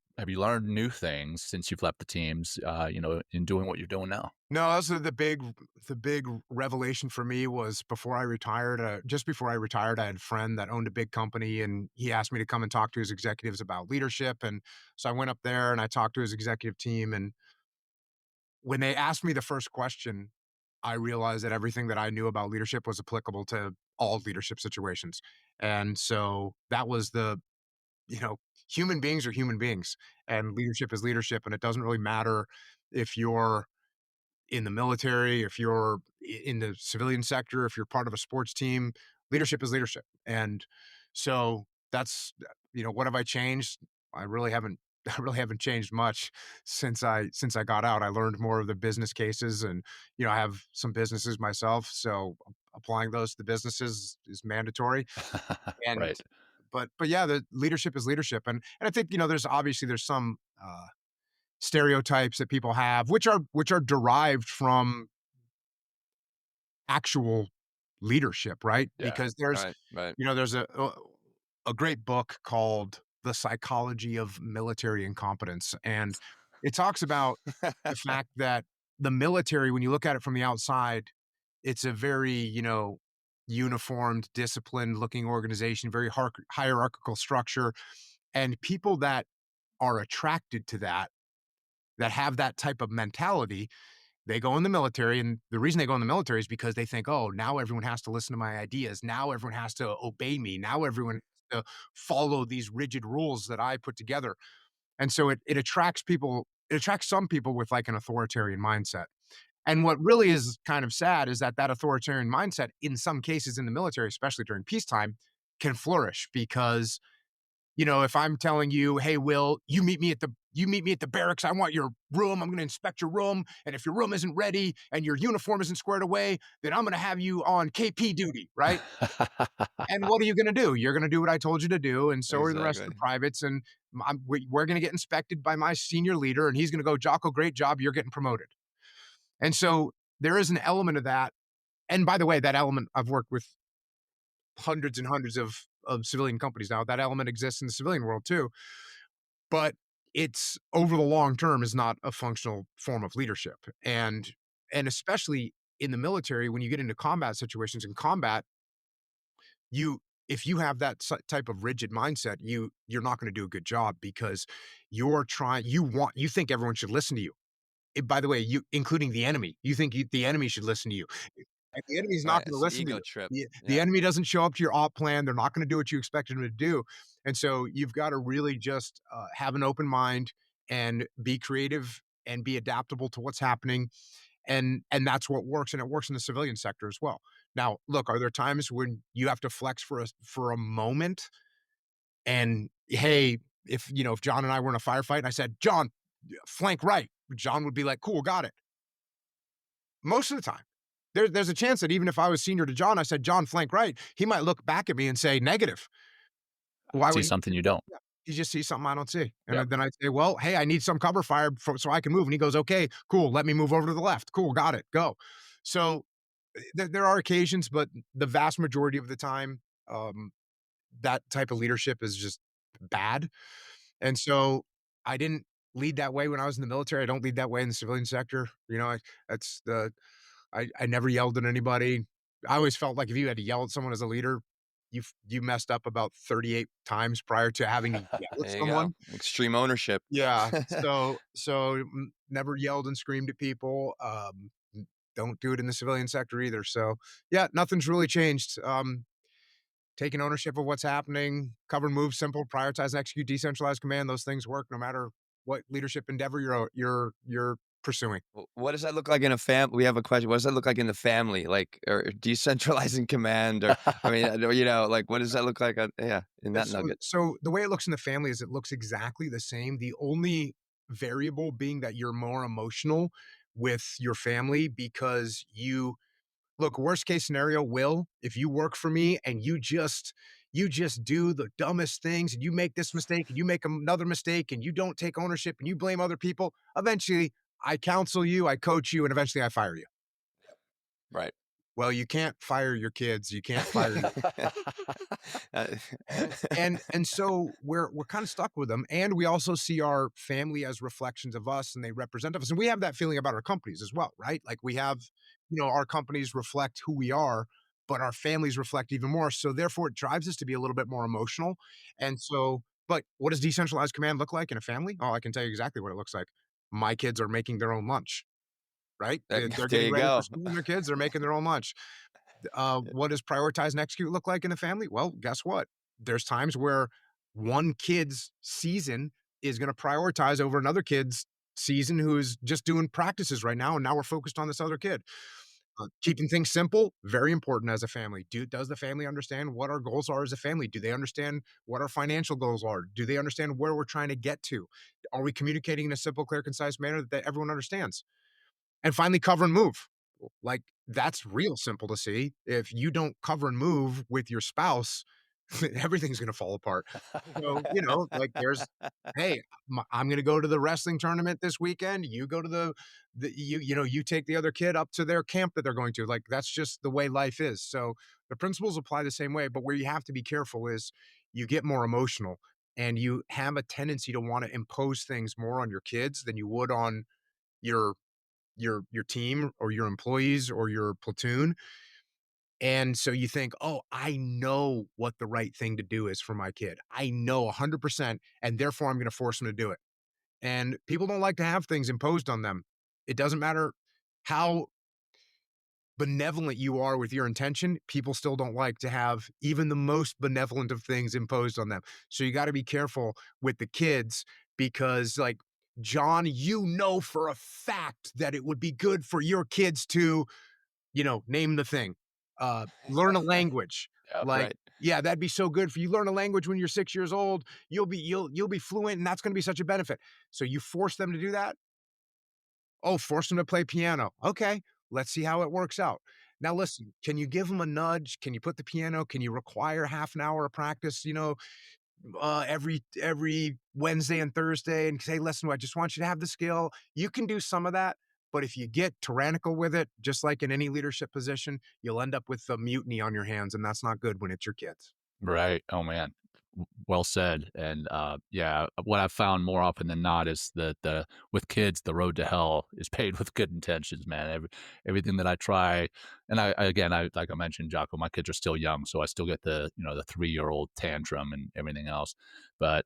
new things since you've left the teams, in doing what you're doing now? No, that's the big revelation for me was before I retired. Just before I retired, I had a friend that owned a big company, and he asked me to come and talk to his executives about leadership. And so I went up there and I talked to his executive team. And when they asked me the first question, I realized that everything that I knew about leadership was applicable to all leadership situations. And so that was you know, human beings are human beings and leadership is leadership. And it doesn't really matter if you're in the military, if you're in the civilian sector, if you're part of a sports team, leadership is leadership. And so that's, what have I changed? I really haven't, I really haven't changed much since I got out. I learned more of the business cases and, I have some businesses myself. So applying those to the businesses is mandatory. And, Right. but yeah, the leadership is leadership. And I think, there's some, stereotypes that people have, which are derived from actual leadership, right? Yeah. Because Right, right. there's a great book called The Psychology of Military Incompetence, and it talks about the fact that the military, when you look at it from the outside, it's a very, uniformed, disciplined looking organization, very hierarchical structure, and people that are attracted to that have that type of mentality, they go in the military, and the reason they go in the military is because they think, "Oh, now everyone has to listen to my ideas. Now everyone has to obey me. Now everyone has to follow these rigid rules that I put together." And so it attracts people, it attracts some people with like an authoritarian mindset. And what really is kind of sad is that that authoritarian mindset in some cases in the military, especially during peacetime, can flourish because if I'm telling you, "Hey, Will, you meet me at the barracks. I want your room. I'm going to inspect your room, and if your room isn't ready and your uniform isn't squared away, then I'm going to have you on KP duty." Right? And what are you going to do? You're going to do what I told you to do, and so are the rest of the Exactly. privates. And we're going to get inspected by my senior leader, and he's going to go, "Jocko, great job. You're getting promoted." And so there is an element of that. And by the way, that element, I've worked with hundreds and hundreds of civilian companies now. That element exists in the civilian world too, but it's over the long term is not a functional form of leadership. And especially in the military, when you get into combat situations, in combat, you if you have that type of rigid mindset, you're not going to do a good job, because you think everyone should listen to you. By the way, you including the enemy, you think the enemy should listen to you. And the enemy's not Right. gonna It's an listen to ego you. trip. The Yeah. enemy doesn't show up to your op plan, they're not gonna do what you expected them to do, and so you've gotta really just, have an open mind and be creative and be adaptable to what's happening, and that's what works, and it works in the civilian sector as well. Now, look, are there times when you have to flex for a moment? And, hey, if John and I were in a firefight and I said, "John, flank right," John would be like, "Cool, got it." Most of the time. There's a chance that even if I was senior to John, I said, "John, flank right," he might look back at me and say, "Negative." Why See would he? something you don't. Yeah, he just sees something I don't see. And Yep. then I'd say, "Well, hey, I need some cover fire so I can move." And he goes, "Okay, cool. Let me move over to the left. Cool, got it. Go." So there are occasions, but the vast majority of the time, um, that type of leadership is just bad. And so I didn't lead that way when I was in the military. I don't lead that way in the civilian sector. That's the I never yelled at anybody. I always felt like if you had to yell at someone as a leader, you messed up about 38 times prior to having to yell at There you go. someone. Extreme ownership. Yeah. So never yelled and screamed at people. Don't do it in the civilian sector either. So yeah, nothing's really changed. Taking ownership of what's happening, cover and move, simple, prioritize and execute, decentralized command. Those things work no matter what leadership endeavor you're pursuing. What does that look like in a We have a question. What does that look like in the family? Like, or decentralizing command, or I mean, like, what does that look like? Yeah, in that So nugget. so the way it looks in the family is it looks exactly the same. The only variable being that you're more emotional with your family because look, worst case scenario, Will, if you work for me and you just do the dumbest things and you make this mistake and you make another mistake and you don't take ownership and you blame other people, eventually I counsel you, I coach you, and eventually I fire you. Right. Well, you can't fire your kids, you can't fire your Uh, and so we're kind of stuck with them, and we also see our family as reflections of us, and they represent us, and we have that feeling about our companies as well, right? Like we have, our companies reflect who we are, but our families reflect even more. So therefore, it drives us to be a little bit more emotional. And so, but what does decentralized command look like in a family? Oh, I can tell you exactly what it looks like. My kids are making their own lunch, right? They're there getting you ready for go. school, and their kids are making their own lunch. What does prioritize and execute look like in a family? Well, guess what? There's times where one kid's season is going to prioritize over another kid's season who's just doing practices right now. And now we're focused on this other kid. Keeping things simple, very important as a family. Does the family understand what our goals are as a family? Do they understand what our financial goals are? Do they understand where we're trying to get to? Are we communicating in a simple, clear, concise manner that everyone understands? And finally, cover and move. Like, that's real simple to see. If you don't cover and move with your spouse, everything's gonna fall apart. So, like "Hey, I'm gonna go to the wrestling tournament this weekend. You go to you take the other kid up to their camp that they're going to." Like, that's just the way life is. So, the principles apply the same way, but where you have to be careful is you get more emotional, and you have a tendency to wanna impose things more on your kids than you would on your your team or your employees or your platoon. And so you think, "Oh, I know what the right thing to do is for my kid. I know 100%, and therefore I'm gonna force him to do it." And people don't like to have things imposed on them. It doesn't matter how benevolent you are with your intention, people still don't like to have even the most benevolent of things imposed on them. So you gotta be careful with the kids because, like, John, for a fact that it would be good for your kids to, name the thing, learn a language, Yeah, Like, right. yeah, that'd be so good for you. Learn a language when you're 6 years old. You'll be fluent, and that's gonna be such a benefit. So you force them to do that? Oh, force them to play piano. Okay, let's see how it works out. Now listen, can you give them a nudge? Can you put the piano? Can you require half an hour of practice, every Wednesday and Thursday and say, "Listen, I just want you to have the skill." You can do some of that, but if you get tyrannical with it, just like in any leadership position, you'll end up with a mutiny on your hands, and that's not good when it's your kids. Right. Oh man. Well said. And yeah, what I've found more often than not is that the with kids, the road to hell is paved with good intentions, man. Everything that I try, and I like I mentioned, Jocko, my kids are still young, so I still get the 3-year-old tantrum and everything else. But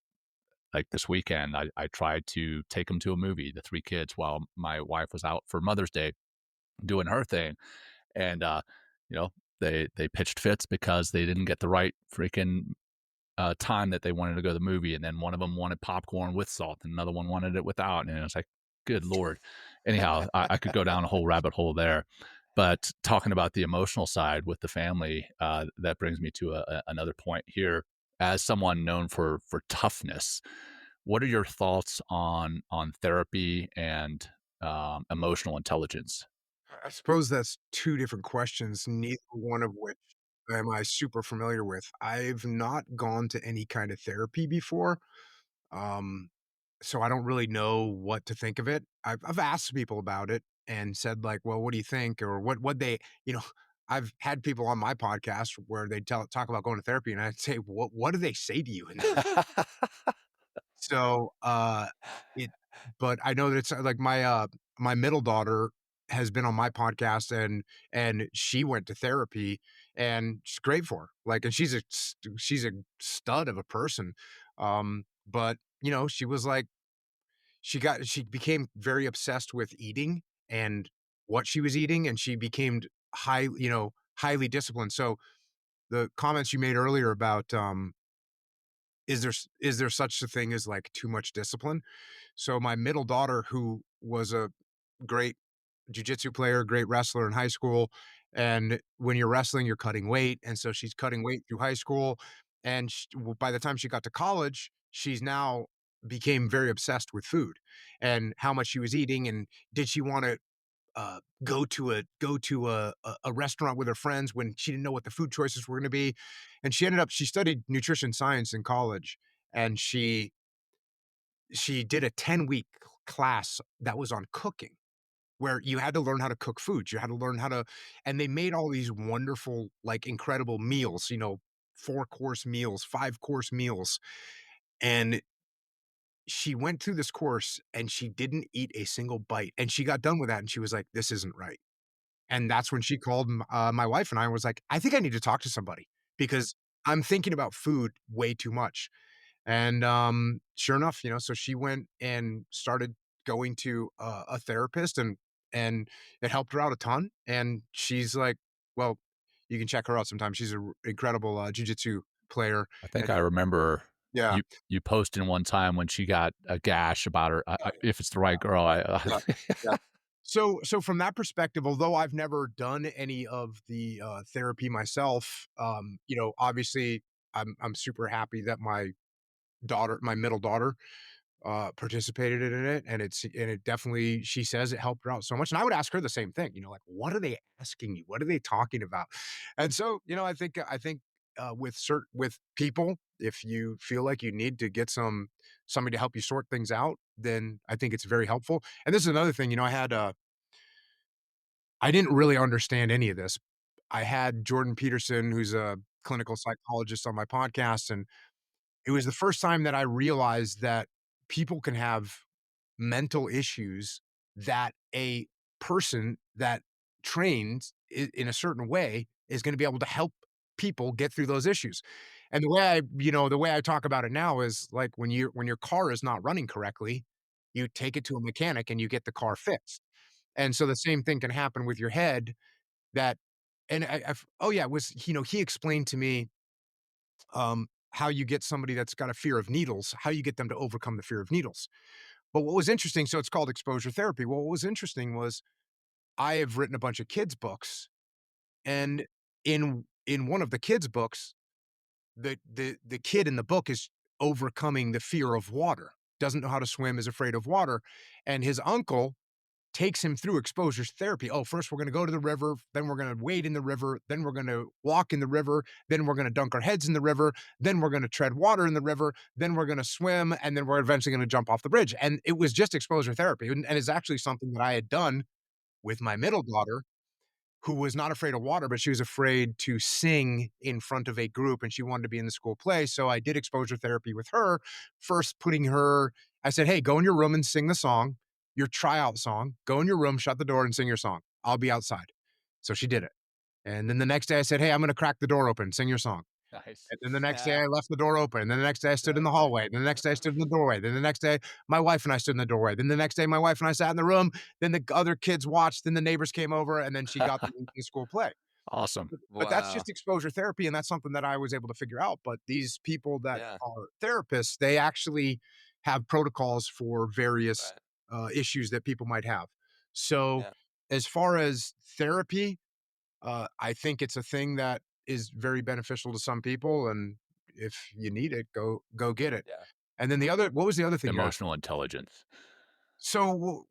like this weekend, I tried to take them to a movie, the three kids, while my wife was out for Mother's Day doing her thing, and you know they pitched fits because they didn't get the right freaking time that they wanted to go to the movie, and then one of them wanted popcorn with salt, and another one wanted it without, and it was like, good lord. Anyhow, I could go down a whole rabbit hole there, but talking about the emotional side with the family, that brings me to another point here. As someone known for toughness, what are your thoughts on therapy and emotional intelligence? I suppose that's 2 different questions, neither one of which am I super familiar with. I've not gone to any kind of therapy before, um, so I don't really know what to think of it. I've asked people about it and said, like, "Well, what do you think?" Or what they you know, I've had people on my podcast where they talk about going to therapy, and I'd say, "What do they say to you in there?" So, it but I know that it's, like, my middle daughter has been on my podcast, and she went to therapy, and she's great for her, like, and she's a stud of a person, but, she was like she became very obsessed with eating and what she was eating, and she became highly disciplined, so the comments you made earlier about, is there such a thing as, like, too much discipline? So my middle daughter, who was a great jujitsu player, great wrestler in high school, and when you're wrestling, you're cutting weight, and so she's cutting weight through high school, and by the time she got to college, she's now became very obsessed with food and how much she was eating, and did she want to go to a restaurant with her friends when she didn't know what the food choices were going to be, and she studied nutrition science in college, and she did a 10-week class that was on cooking, where you had to learn how to cook foods. You had to learn how to and they made all these wonderful, like, incredible meals, 4-course meals, 5-course meals, and she went through this course, and she didn't eat a single bite, and she got done with that, and she was like, "This isn't right." And that's when she called my wife and I, and was like, "I think I need to talk to somebody because I'm thinking about food way too much." And, sure enough, so she went and started going to a therapist, and it helped her out a ton, and she's like well, you can check her out sometime. She's an incredible, jujitsu player, I think and I remember yeah, you posting one time when she got a gash about her. If it's the right girl, yeah, yeah. So from that perspective, although I've never done any of the, therapy myself, obviously, I'm super happy that my middle daughter participated in it, and it definitely she says it helped her out so much, and I would ask her the same thing, like, "What are they asking you? What are they talking about?" And so, I think, with people, if you feel like you need to get somebody to help you sort things out, then I think it's very helpful, and this is another thing, I didn't really understand any of this. I had Jordan Peterson, who's a clinical psychologist, on my podcast, and it was the first time that I realized that people can have mental issues that a person that trains in a certain way is gonna be able to help people get through those issues. And the way I talk about it now is like when your car is not running correctly, you take it to a mechanic and you get the car fixed. And so the same thing can happen with your head that and I've oh yeah, it was he explained to me how you get somebody that's got a fear of needles, how you get them to overcome the fear of needles. But what was interesting, so it's called exposure therapy. Well, what was interesting was I have written a bunch of kids' books, and in one of the kids' books, the kid in the book is overcoming the fear of water, doesn't know how to swim, is afraid of water, and his uncle takes him through exposure therapy. Oh, first we're going to go to the river, then we're going to wade in the river, then we're going to walk in the river, then we're going to dunk our heads in the river, then we're going to tread water in the river, then we're going to swim, and then we're eventually going to jump off the bridge. And it was just exposure therapy, and it's actually something that I had done with my middle daughter, who was not afraid of water, but she was afraid to sing in front of a group and she wanted to be in the school play. So I did exposure therapy with her, first putting her, I said, hey, go in your room and sing the song, your tryout song. Go in your room, shut the door, and sing your song. I'll be outside. So she did it. And then the next day I said, hey, I'm going to crack the door open, sing your song. Nice. And then the next day I left the door open. And then the next day I stood in the Exactly. hallway. Then the next day I stood in the doorway. Then the next day my wife and I stood in the doorway. Then the next day my wife and I sat in the room. Then the other kids watched. Then the neighbors came over, and then she got them into the school play. Awesome. But that's Wow. just exposure therapy, and that's something that I was able to figure out. But these people that Yeah. are therapists, they actually have protocols for various Right. issues that people might have. So, Yeah. as far as therapy, I think it's a thing that is very beneficial to some people, and if you need it, go get it. Yeah. And then the other, what was the other thing you asked? Emotional intelligence. So,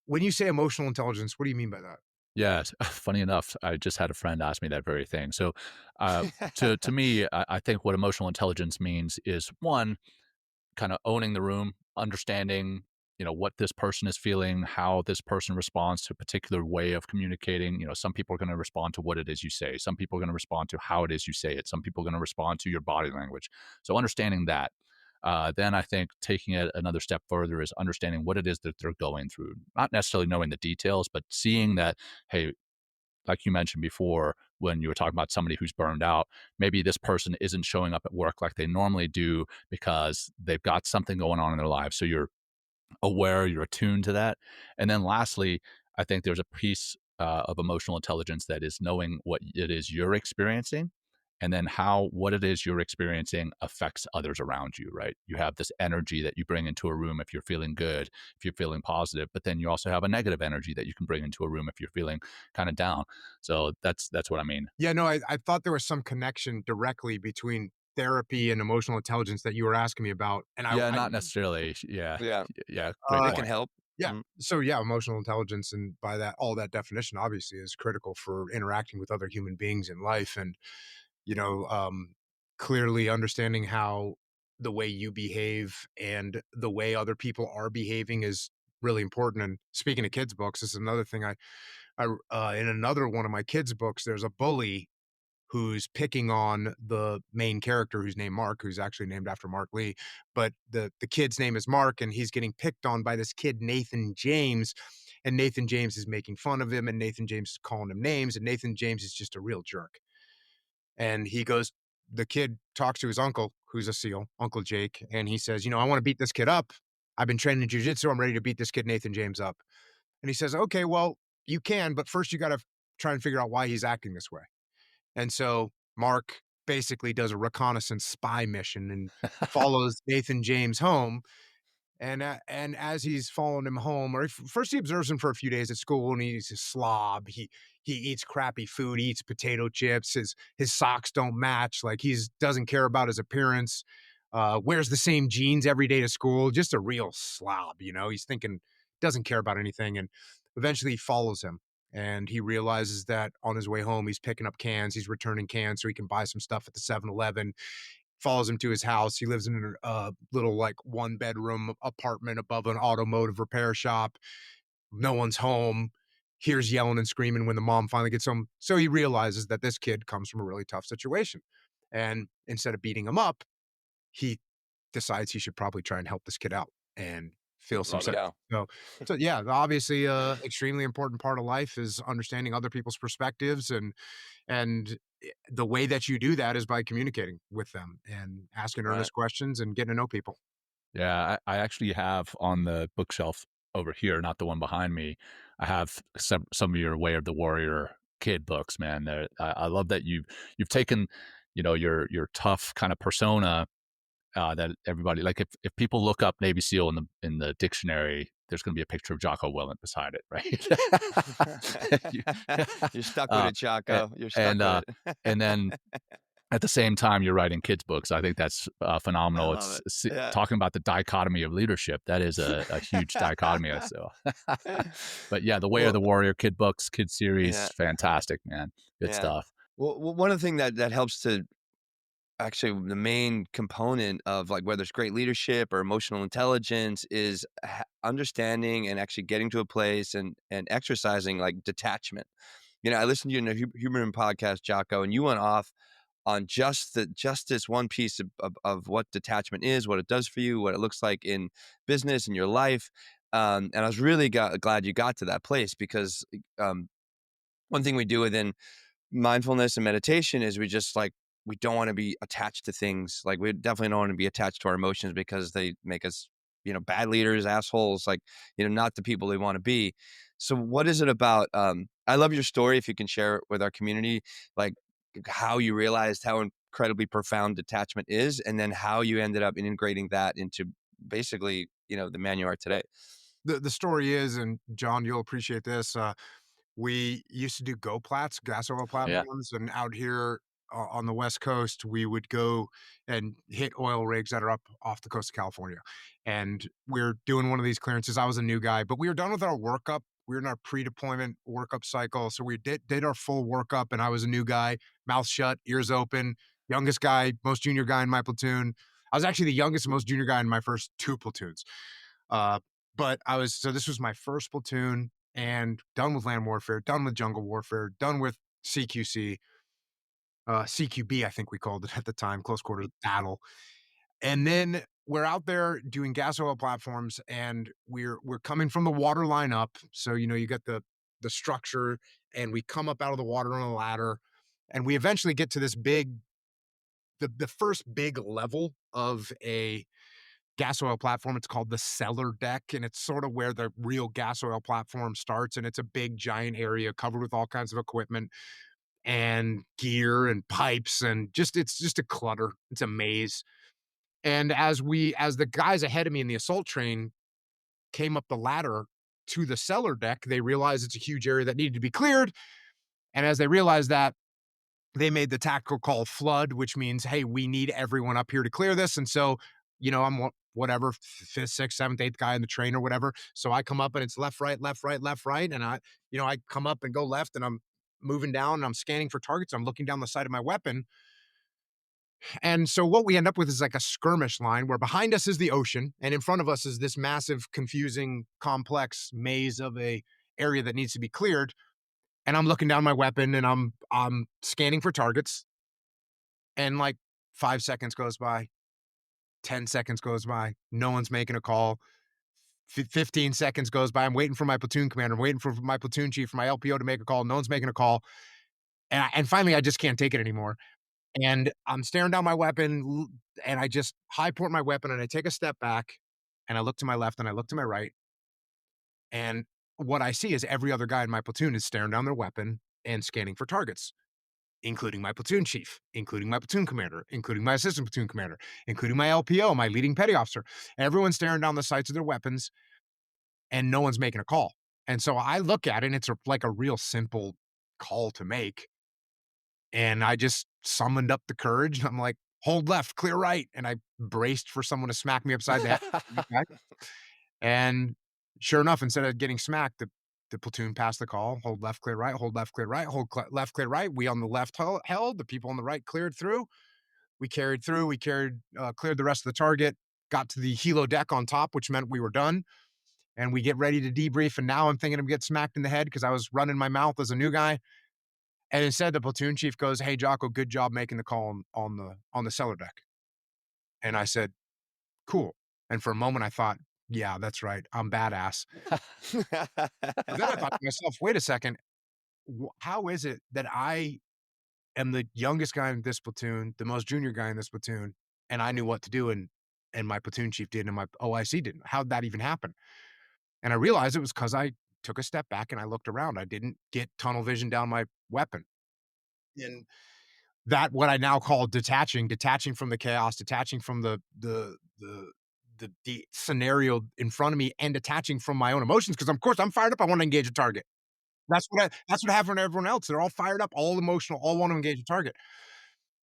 when you say emotional intelligence, what do you mean by that? Yeah, funny enough, I just had a friend ask me that very thing. So, to me, I think what emotional intelligence means is one, kind of owning the room, understanding, what this person is feeling, how this person responds to a particular way of communicating. Some people are going to respond to what it is you say. Some people are going to respond to how it is you say it. Some people are going to respond to your body language. So understanding that. Then I think taking it another step further is understanding what it is that they're going through. Not necessarily knowing the details, but seeing that, hey, like you mentioned before, when you were talking about somebody who's burned out, maybe this person isn't showing up at work like they normally do because they've got something going on in their lives. So you're aware, you're attuned to that. And then lastly, I think there's a piece of emotional intelligence that is knowing what it is you're experiencing and then how what it is you're experiencing affects others around you, right? You have this energy that you bring into a room if you're feeling good, if you're feeling positive, but then you also have a negative energy that you can bring into a room if you're feeling kind of down. So that's what I mean. Yeah, no, I thought there was some connection directly between therapy and emotional intelligence that you were asking me about, and Yeah, not necessarily. Yeah. Yeah. Yeah, great uh, They can point. help. yeah. Mhm. So yeah, emotional intelligence, and by that, all that definition obviously is critical for interacting with other human beings in life, and you know, um, clearly understanding how the way you behave and the way other people are behaving is really important. And speaking of kids' books, this is another thing in another one of my kids' books, there's a bully who's picking on the main character who's named Mark, who's actually named after Mark Lee. But the kid's name is Mark, and he's getting picked on by this kid, Nathan James. And Nathan James is making fun of him, and Nathan James is calling him names, and Nathan James is just a real jerk. And the kid talks to his uncle, who's a SEAL, Uncle Jake, and he says, I want to beat this kid up. I've been training jujitsu. I'm ready to beat this kid, Nathan James, up. And he says, okay, well, you can, but first you got to try and figure out why he's acting this way. And so Mark basically does a reconnaissance spy mission and follows Nathan James home. And as he's following him home, first he observes him for a few days at school, and he's a slob. He eats crappy food, he eats potato chips. His socks don't match. Like he's doesn't care about his appearance. Wears the same jeans every day to school. Just a real slob. He's thinking doesn't care about anything. And eventually he follows him, and he realizes that on his way home he's picking up cans. He's returning cans so he can buy some stuff at the 7-Eleven. Follows him to his house. He lives in a little like one bedroom apartment above an automotive repair shop. No one's home. Hears yelling and screaming when the mom finally gets home. So he realizes that this kid comes from a really tough situation. And instead of beating him up, he decides he should probably try and help this kid out and feel some Love it. sympathy. Yeah. So yeah, obviously, extremely important part of life is understanding other people's perspectives, and the way that you do that is by communicating with them and asking Right. earnest questions and getting to know people. Yeah, I actually have on the bookshelf over here, not the one behind me. I have some of your Way of the Warrior kid books, man. I love that you've taken, your tough kind of persona that everybody like if people look up Navy SEAL in the dictionary, there's going to be a picture of Jocko Willink beside it, right? You- You're stuck with uh, it, a- Jocko. You're stuck and with it. and then at the same time, you're writing kids' books. I think that's I phenomenal. love it. Yeah. Talking about the dichotomy of leadership. That is a huge dichotomy. So, but yeah, the Way of Well, the Warrior kid books, kid yeah, series, fantastic, man. Good yeah. stuff. Well, one of the thing that helps to actually the main component of like whether it's great leadership or emotional intelligence is understanding and actually getting to a place and exercising like detachment. I listened to you in a human podcast, Jocko, and you went off on just this one piece of what detachment is, what it does for you, what it looks like in business in your life. And I was really glad you got to that place because one thing we do within mindfulness and meditation is we just like we don't want to be attached to things. Like we definitely don't want to be attached to our emotions because they make us, bad leaders, assholes, like, not the people we want to be. So what is it about I love your story if you can share it with our community, like how you realized how incredibly profound detachment is and then how you ended up integrating that into basically, the man you are today. The story is, and John, you'll appreciate this. We used to do GoPlats, gas oil Yeah. platforms, and out here on the West Coast, we would go and hit oil rigs that are up off the coast of California. And we're doing one of these clearances. I was a new guy, but we were done with our workup. We were in our pre-deployment workup cycle. So we did our full workup, and I was a new guy, mouth shut, ears open, youngest guy, most junior guy in my platoon. I was actually the youngest and most junior guy in my first two platoons. Uh, but so this was my first platoon and done with land warfare, done with jungle warfare, done with CQC, CQB, I think we called it at the time, close quarters battle. And then we're out there doing gas oil platforms and we're coming from the water line up. So, you get the structure and we come up out of the water on a ladder and we eventually get to this the first big level of a gas oil platform. It's called the cellar deck, and it's sort of where the real gas oil platform starts. And it's a big, giant area covered with all kinds of equipment and gear and pipes, and it's just a clutter. It's a maze. And as the guys ahead of me in the assault train came up the ladder to the cellar deck, they realized it's a huge area that needed to be cleared. And as they realized that, they made the tactical call flood, which means, hey, we need everyone up here to clear this. And so, I'm whatever, fifth, sixth, seventh, eighth guy in the train or whatever. So I come up and it's left, right, left, right, left, right. And I come up and go left and I'm moving down and I'm scanning for targets. I'm looking down the sight of my weapon. And so what we end up with is like a skirmish line where behind us is the ocean and in front of us is this massive, confusing, complex maze of a area that needs to be cleared. And I'm looking down my weapon and I'm scanning for targets. And like 5 seconds goes by, 10 seconds goes by, no one's making a call. 15 seconds goes by. I'm waiting for my platoon commander. I'm waiting for my platoon chief, for my LPO to make a call. No one's making a call. And finally, I just can't take it anymore. And I'm staring down my weapon and I just high port my weapon and I take a step back and I look to my left and I look to my right. And what I see is every other guy in my platoon is staring down their weapon and scanning for targets, including my platoon chief, including my platoon commander, including my assistant platoon commander, including my LPO, my leading petty officer. Everyone's staring down the sights of their weapons and no one's making a call. And so I look at it and it's like a real simple call to make. And I just summoned up the courage. I'm like, hold left, clear right. And I braced for someone to smack me upside the head. And sure enough, instead of getting smacked, the platoon passed the call, hold left, clear right, hold left, clear right, left, clear right. We on the left held, the people on the right cleared through. We carried through, cleared the rest of the target, got to the helo deck on top, which meant we were done. And we get ready to debrief. And now I'm thinking I'm getting smacked in the head because I was running my mouth as a new guy. And instead, the platoon chief goes, "Hey, Jocko, good job making the call on the cellar deck." And I said, "Cool." And for a moment, I thought, "Yeah, that's right. I'm badass." But then I thought to myself, "Wait a second. How is it that I am the youngest guy in this platoon, the most junior guy in this platoon, and I knew what to do, and my platoon chief didn't, and my OIC didn't? How'd that even happen?" And I realized it was because I took a step back and I looked around. I didn't get tunnel vision down my weapon. And that what I now call detaching from the chaos, detaching from the scenario in front of me, and detaching from my own emotions. Because of course I'm fired up, I want to engage a target. That's what happened to everyone else. They're all fired up, all emotional, all want to engage a target.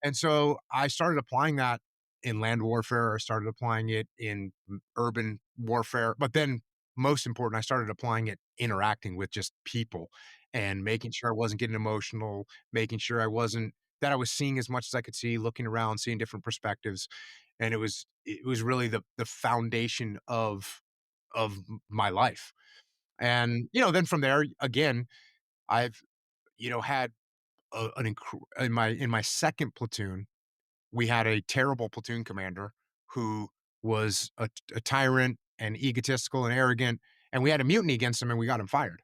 And so I started applying that in land warfare. I started applying it in urban warfare. But then, most important, I started applying it interacting with just people and making sure I wasn't getting emotional, making sure that I was seeing as much as I could see, looking around, seeing different perspectives. And it was really the foundation of my life. And then from there, again, I've had in my second platoon, we had a terrible platoon commander who was a tyrant and egotistical and arrogant, and we had a mutiny against him and we got him fired.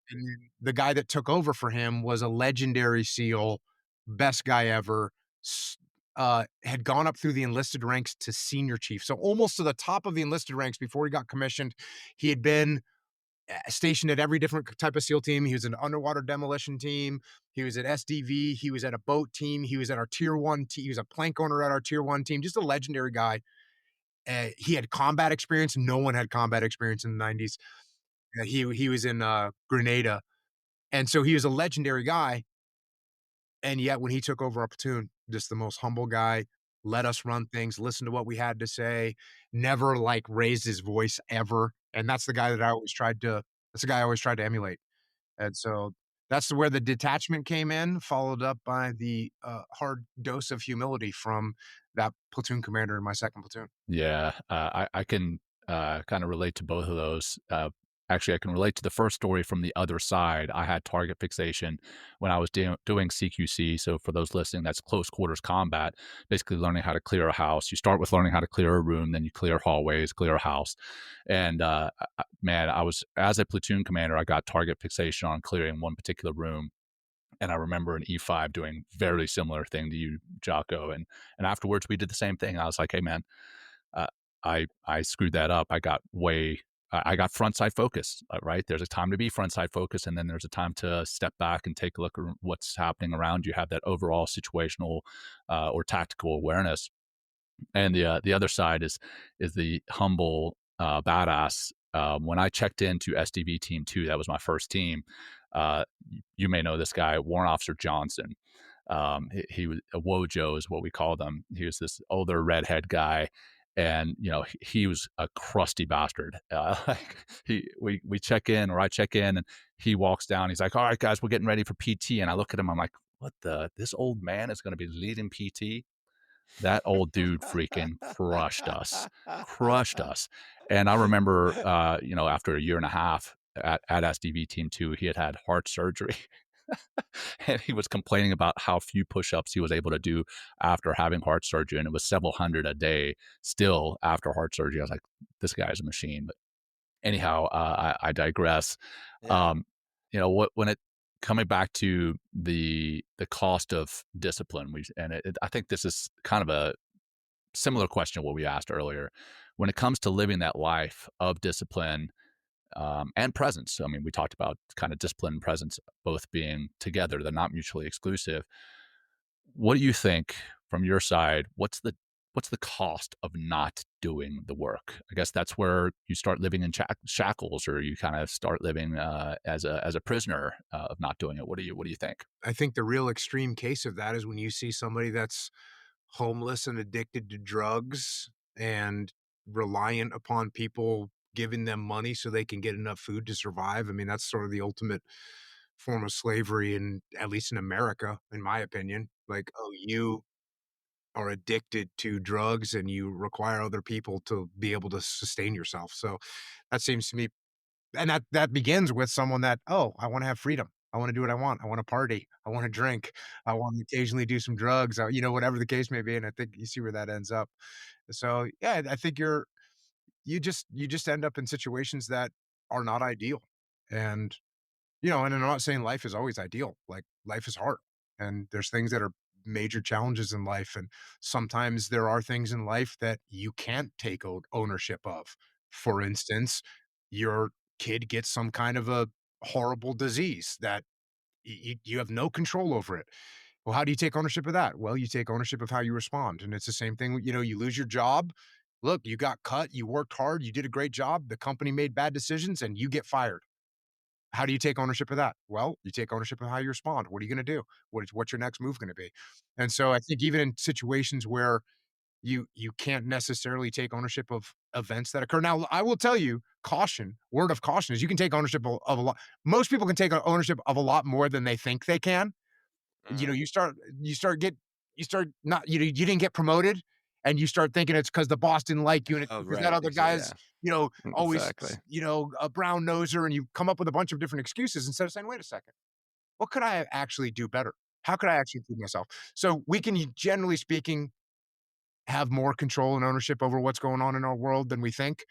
And then the guy that took over for him was a legendary SEAL, best guy ever, had gone up through the enlisted ranks to senior chief. So almost to the top of the enlisted ranks before he got commissioned. He had been stationed at every different type of SEAL team. He was an underwater demolition team. He was at SDV. He was at a boat team. He was at our tier one team. He was a plank owner at our tier one team. Just a legendary guy. He had combat experience. No one had combat experience in the 90s. He was in Grenada. And so he was a legendary guy. And yet when he took over our platoon, just the most humble guy, let us run things, listen to what we had to say, never like raised his voice ever. And that's the guy I always tried to emulate. And so that's where the detachment came in, followed up by the hard dose of humility from that platoon commander in my second platoon. Yeah, I can kind of relate to both of those. Actually, I can relate to the first story from the other side. I had target fixation when I was doing CQC. So, for those listening, that's close quarters combat, basically learning how to clear a house. You start with learning how to clear a room, then you clear hallways, clear a house. And man, as a platoon commander, I got target fixation on clearing one particular room. And I remember an E5 doing very similar thing to you, Jocko. And afterwards, we did the same thing. I was like, hey, man, uh, I screwed that up. I got front side focused, right? There's a time to be front side focused, and then there's a time to step back and take a look at what's happening around you. Have that overall situational or tactical awareness. And the other side is the humble badass. When I checked into SDV Team 2, that was my first team. You may know this guy, Warrant Officer Johnson. He was a Wojo is what we call them. He was this older redhead guy, and he was a crusty bastard. Like we check in, or I check in, and he walks down. He's like, "All right, guys, we're getting ready for PT," and I look at him. I'm like, "What the? This old man is going to be leading PT?" That old dude freaking crushed us. And I remember, after a year and a half at SDV Team 2, he had heart surgery. And he was complaining about how few push-ups he was able to do after having heart surgery. And it was several hundred a day still after heart surgery. I was like, this guy's a machine. But anyhow, I digress. Yeah. Um, when it coming back to the cost of discipline, I think this is kind of a similar question to what we asked earlier. When it comes to living that life of discipline and presence, I mean, we talked about kind of discipline and presence both being together; they're not mutually exclusive. What do you think from your side? What's the cost of not doing the work? I guess that's where you start living in shackles, or you kind of start living as a prisoner of not doing it. What do you think? I think the real extreme case of that is when you see somebody that's homeless and addicted to drugs and reliant upon people giving them money so they can get enough food to survive. I mean, that's sort of the ultimate form of slavery, in at least in America, in my opinion. Like, oh, you are addicted to drugs and you require other people to be able to sustain yourself. So that seems to me, and that begins with someone that, "Oh, I wanna have freedom. I wanna do what I want. I wanna party. I wanna drink. I wanna occasionally do some drugs," whatever the case may be, and I think you see where that ends up. So, yeah, I think you just end up in situations that are not ideal, and, and I'm not saying life is always ideal, like, life is hard, and there's things that are major challenges in life, and sometimes there are things in life that you can't take ownership of. For instance, your kid gets some kind of a horrible disease that you have no control over it. Well, how do you take ownership of that? Well, you take ownership of how you respond. And it's the same thing, you lose your job. Look, you got cut, you worked hard, you did a great job, the company made bad decisions, and you get fired. How do you take ownership of that? Well, you take ownership of how you respond. What are you going to do? What's your next move going to be? And so I think even in situations where you can't necessarily take ownership of events that occur. Now, I will tell you, caution, word of caution is you can take ownership of a lot. Most people can take ownership of a lot more than they think they can. Mhm. You start not you didn't get promoted, and you start thinking it's because the boss didn't like you, and it's Oh, because that right. other guy's, Yeah. always, Exactly. a brown noser, and you come up with a bunch of different excuses instead of saying, "Wait a second, what could I actually do better? How could I actually improve myself?" So we can, generally speaking, have more control and ownership over what's going on in our world than we think,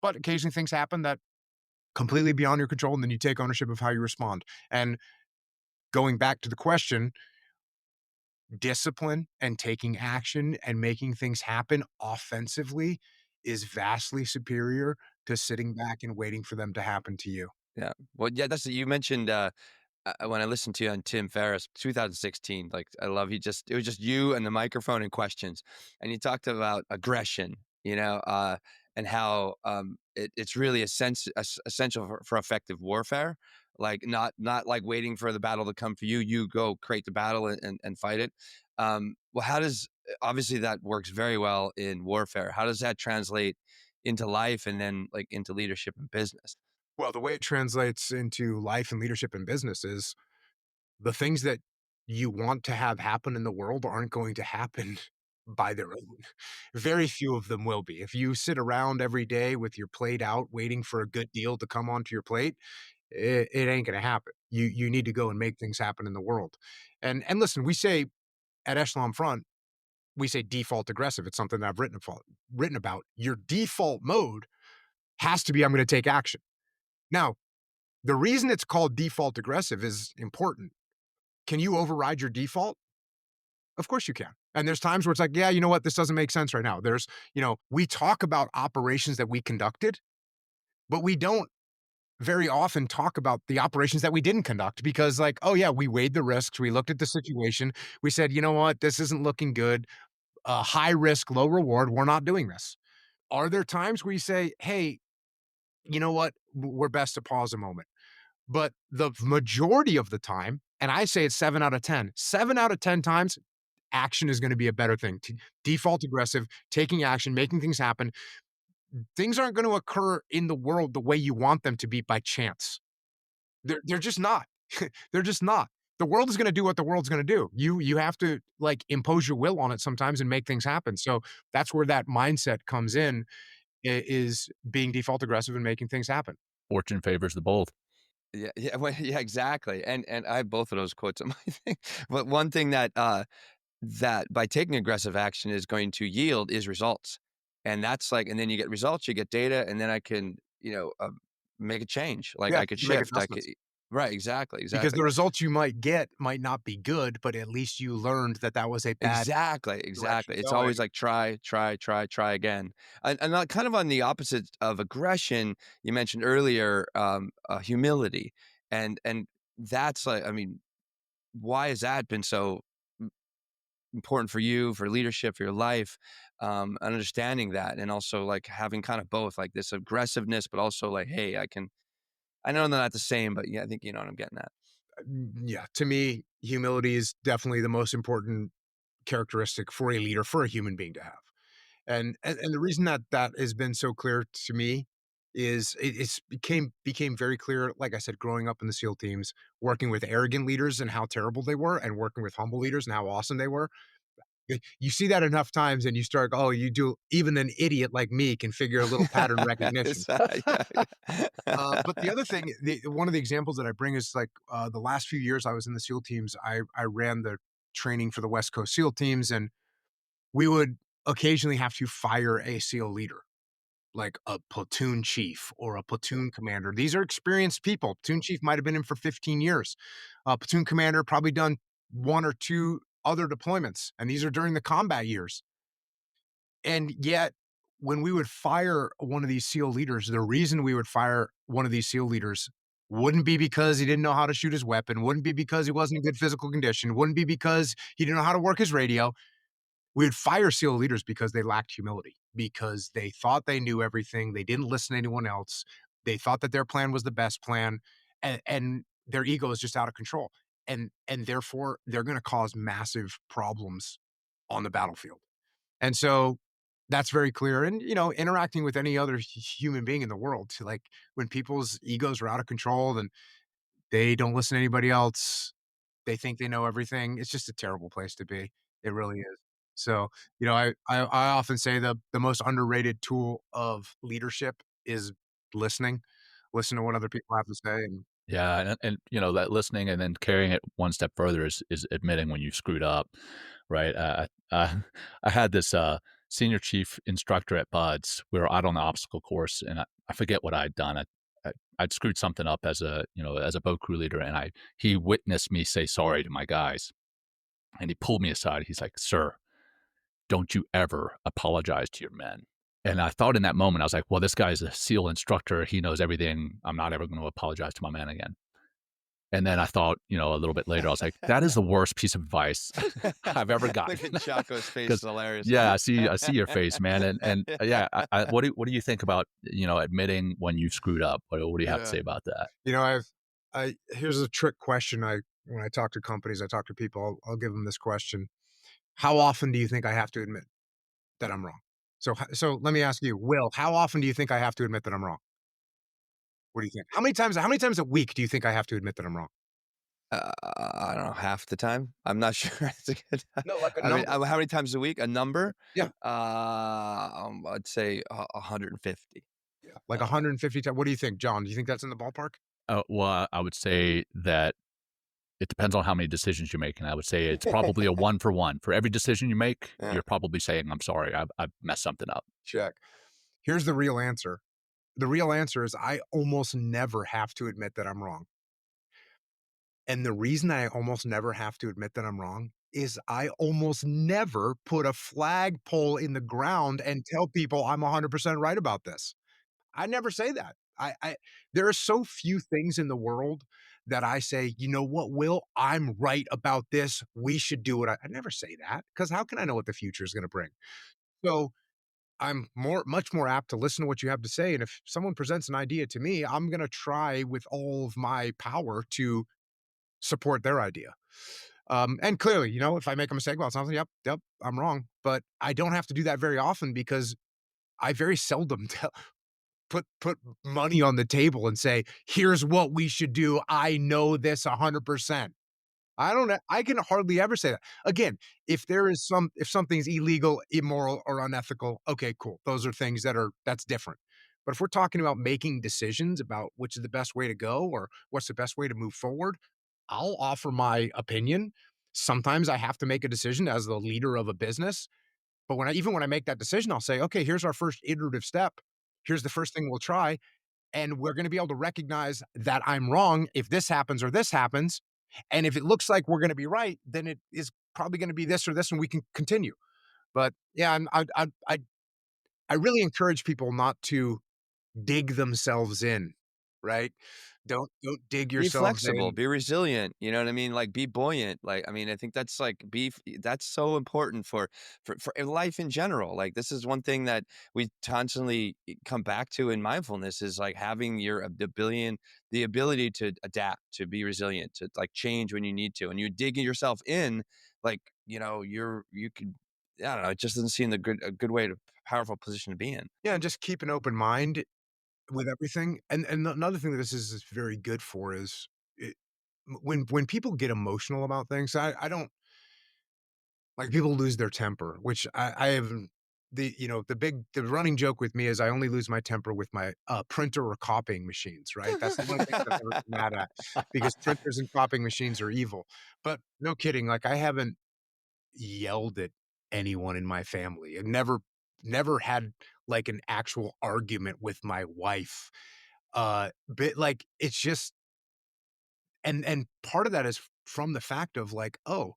but occasionally things happen that completely beyond your control, and then you take ownership of how you respond. And going back to the question, discipline and taking action and making things happen offensively is vastly superior to sitting back and waiting for them to happen to you. Yeah. Well, yeah, you mentioned, when I listened to you on Tim Ferriss, 2016, like, I love it was just you and the microphone and questions, and you talked about aggression, and how, it's really essential for effective warfare, like, not like waiting for the battle to come for you, you go create the battle and fight it. Well, obviously, that works very well in warfare. How does that translate into life and then, like, into leadership and business? Well, the way it translates into life and leadership and business is the things that you want to have happen in the world aren't going to happen by their own. Very few of them will be. If you sit around every day with your plate out, waiting for a good deal to come onto your plate, it ain't going to happen. You need to go and make things happen in the world. And listen, we say at Echelon Front, we say default aggressive. It's something that I've written about. Your default mode has to be I'm going to take action. Now, the reason it's called default aggressive is important. Can you override your default? Of course you can. And there's times where it's like, yeah, you know what? This doesn't make sense right now. We talk about operations that we conducted, but we don't very often talk about the operations that we didn't conduct because, like, oh, yeah, we weighed the risks. We looked at the situation. We said, you know what? This isn't looking good. High risk, low reward. We're not doing this. Are there times where you say, hey, you know what? We're best to pause a moment. But the majority of the time, and I say it's 7 out of 10, 7 out of 10 times, action is gonna be a better thing. Default aggressive, taking action, making things happen. Things aren't gonna occur in the world the way you want them to be by chance. They're just not. They're just not. The world is gonna do what the world's gonna do. You have to, like, impose your will on it sometimes and make things happen. So that's where that mindset comes in, is being default aggressive and making things happen. Fortune favors the bold. Yeah, yeah, well, yeah, exactly, and I have both of those quotes on my thing, but one thing that by taking aggressive action is going to yield is results, and that's like and then you get results, you get data, and then I can, make a change, like, Yeah, I could you make shift, I could adjustments. Right, exactly, Because exactly. the results you might get might not be good, but at least you learned that that was a bad Exactly, direction exactly. It's going. always like try, try, try, try again. And like kind of on the opposite of aggression, you mentioned earlier, humility, and that's like, I mean, why has that been so important for you, for leadership, for your life? Understanding that, and also like having kind of both, like this aggressiveness, but also like, hey, I know they're not the same, but yeah, I think you know what I'm getting at. Yeah, to me, humility is definitely the most important characteristic for a leader, for a human being to have. And the reason that that has been so clear to me is it's became very clear, like I said, growing up in the SEAL teams, working with arrogant leaders and how terrible they were, and working with humble leaders and how awesome they were. You see that enough times and you start, oh, you do even an idiot like me can figure a little pattern recognition. It's, yeah, But the yeah. other thing, one of the examples that I bring is like the last few years I was in the SEAL teams. I ran the training for the West Coast SEAL teams, and we would occasionally have to fire a SEAL leader, like a platoon chief or a platoon commander. These are experienced people. Platoon chief might have been in for 15 years. Platoon commander probably done one or two other deployments, and these are during the combat years. And yet, when we would fire one of these SEAL leaders, the reason we would fire one of these SEAL leaders Wouldn't be because he didn't know how to shoot his weapon, wouldn't be because he wasn't in good physical condition, wouldn't be because he didn't know how to work his radio. We would fire SEAL leaders because they lacked humility, because they thought they knew everything, they didn't listen to anyone else, they thought that their plan was the best plan, and their ego is just out of control, and therefore, they're gonna cause massive problems on the battlefield. And so, that's very clear, and, interacting with any other human being in the world, to like, when people's egos are out of control and they don't listen to anybody else, they think they know everything. It's just a terrible place to be. It really is. So, I often say the most underrated tool of leadership is listening. Listen to what other people have to say, and Yeah, and that listening and then carrying it one step further is admitting when you screwed up, right? I had this senior chief instructor at Buds. We were out on the obstacle course, and I forget what I'd done. I'd screwed something up as a boat crew leader, and he witnessed me say sorry to my guys, and he pulled me aside. He's like, "Sir, don't you ever apologize to your men." And I thought in that moment, I was like, well, this guy's a SEAL instructor. He knows everything. I'm not ever going to apologize to my man again. And then I thought, a little bit later, I was like, that is the worst piece of advice I've ever Look gotten. at Jocko's face, is Because hilarious. yeah, I see your face, man. And yeah, what do you think about, admitting when you screwed up? What do you have to yeah. say about that? I here's a trick question. When I talk to companies, I talk to people, I'll give them this question. How often do you think I have to admit that I'm wrong? So let me ask you, Will, how often do you think I have to admit that I'm wrong? What do you think? How many times a week do you think I have to admit that I'm wrong? I don't know, half the time? I'm not sure. It's a good No, like a I mean, number. how many times a week? A number? Yeah. I'd say 150. Yeah. Like Uh, 150 times. What do you think, John? Do you think that's in the ballpark? Well, I would say that it depends on how many decisions you make. And I would say it's probably a one for one. For every decision you make, yeah. you're probably saying, I'm sorry, I've messed something up. Check. Here's the real answer. The real answer is I almost never have to admit that I'm wrong. And the reason I almost never have to admit that I'm wrong is I almost never put a flagpole in the ground and tell people I'm 100% right about this. I never say that. There are so few things in the world that I say, you know what, Will, I'm right about this. We should do it. I never say that because how can I know what the future is going to bring? So I'm much more apt to listen to what you have to say. And if someone presents an idea to me, I'm going to try with all of my power to support their idea. And clearly, if I make a mistake, well, it's not, yep, I'm wrong. But I don't have to do that very often because I very seldom put money on the table and say, "Here's what we should do. I know this 100%." I don't know. I can hardly ever say that. Again, if something's illegal, immoral, or unethical, okay, cool. Those are things that's different. But if we're talking about making decisions about which is the best way to go or what's the best way to move forward, I'll offer my opinion. Sometimes I have to make a decision as the leader of a business, but when I make that decision, I'll say, "Okay, here's our first iterative step. Here's the first thing we'll try, and we're gonna be able to recognize that I'm wrong if this happens or this happens, and if it looks like we're gonna be right, then it is probably gonna be this or this, and we can continue." But, yeah, I really encourage people not to dig themselves in, right? Don't dig Be yourselves flexible, in. be resilient, you know what I mean? Like, be buoyant, like, I mean, I think that's, like, that's so important for life in general, like, this is one thing that we constantly come back to in mindfulness is, like, having the ability to adapt, to be resilient, to, like, change when you need to, and you dig yourself in, like, you could I don't know, it just doesn't seem a good way to powerful position to be in. Yeah, and just keep an open mind with everything. And another thing that this is very good for is it when people get emotional about things, I don't like people lose their temper, which I have the running joke with me is I only lose my temper with my printer or copying machines, right? That's the one thing that I'm ever mad at because printers and copying machines are evil. But no kidding, like I haven't yelled at anyone in my family. I've never had like an actual argument with my wife. But like it's just and part of that is from the fact of like, oh,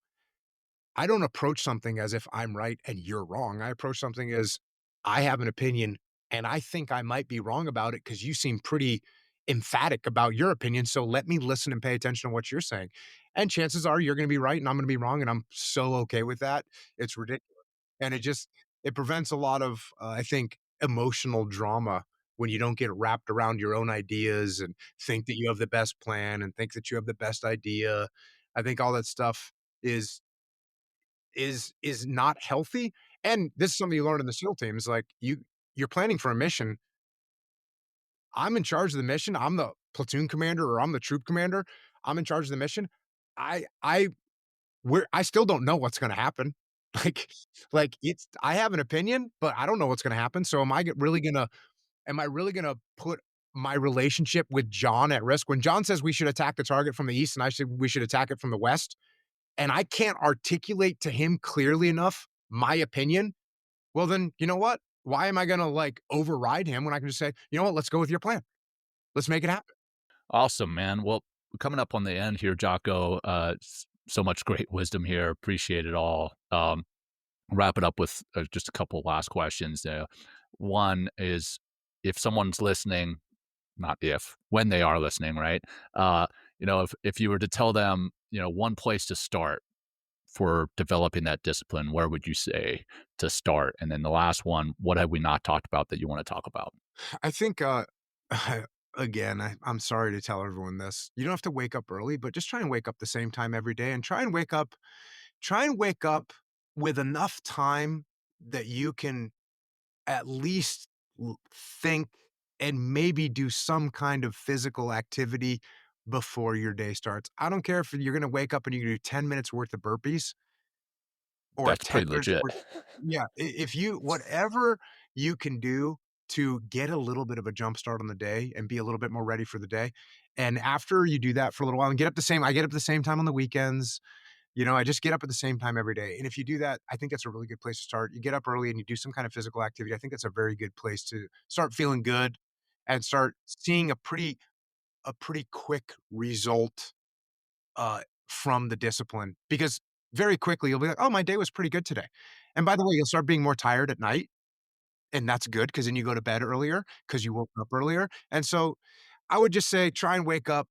I don't approach something as if I'm right and you're wrong. I approach something as I have an opinion and I think I might be wrong about it because you seem pretty emphatic about your opinion, so let me listen and pay attention to what you're saying. And chances are you're gonna be right and I'm gonna be wrong, and I'm so okay with that. It's ridiculous. And it prevents a lot of, I think, emotional drama when you don't get wrapped around your own ideas and think that you have the best plan and think that you have the best idea. I think all that stuff is is not healthy, and this is something you learn in the SEAL teams, like, you're planning for a mission. I'm in charge of the mission, I'm the platoon commander or I'm the troop commander, I'm in charge of the mission. I I still don't know what's gonna happen. Like it's I have an opinion, but I don't know what's gonna happen, so am I really gonna put my relationship with John at risk? When John says we should attack the target from the east and I said we should attack it from the west, and I can't articulate to him clearly enough my opinion, well, then, you know what? Why am I gonna, like, override him when I can just say, "You know what? Let's go with your plan. Let's make it happen." Awesome, man. Well, coming up on the end here, Jocko, so much great wisdom here. Appreciate it all. Wrap it up with just a couple last questions. One is, if someone's listening, not if, when they are listening, right? If you were to tell them, one place to start for developing that discipline, where would you say to start? And then the last one, what have we not talked about that you want to talk about? I think, again, I'm sorry to tell everyone this. You don't have to wake up early, but just try and wake up the same time every day and try and wake up with enough time that you can at least think and maybe do some kind of physical activity before your day starts. I don't care if you're going to wake up and you do 10 minutes worth of burpees or That's 10 pretty minutes legit. worth. Yeah, if you whatever you can do to get a little bit of a jump start on the day and be a little bit more ready for the day. And after you do that for a little while and I get up the same time on the weekends. I just get up at the same time every day. And if you do that, I think that's a really good place to start. You get up early and you do some kind of physical activity. I think that's a very good place to start feeling good and start seeing a pretty quick result from the discipline. Because very quickly you'll be like, "Oh, my day was pretty good today." And by the way, you'll start being more tired at night, and that's good because then you go to bed earlier because you woke up earlier. And so I would just say try and wake up,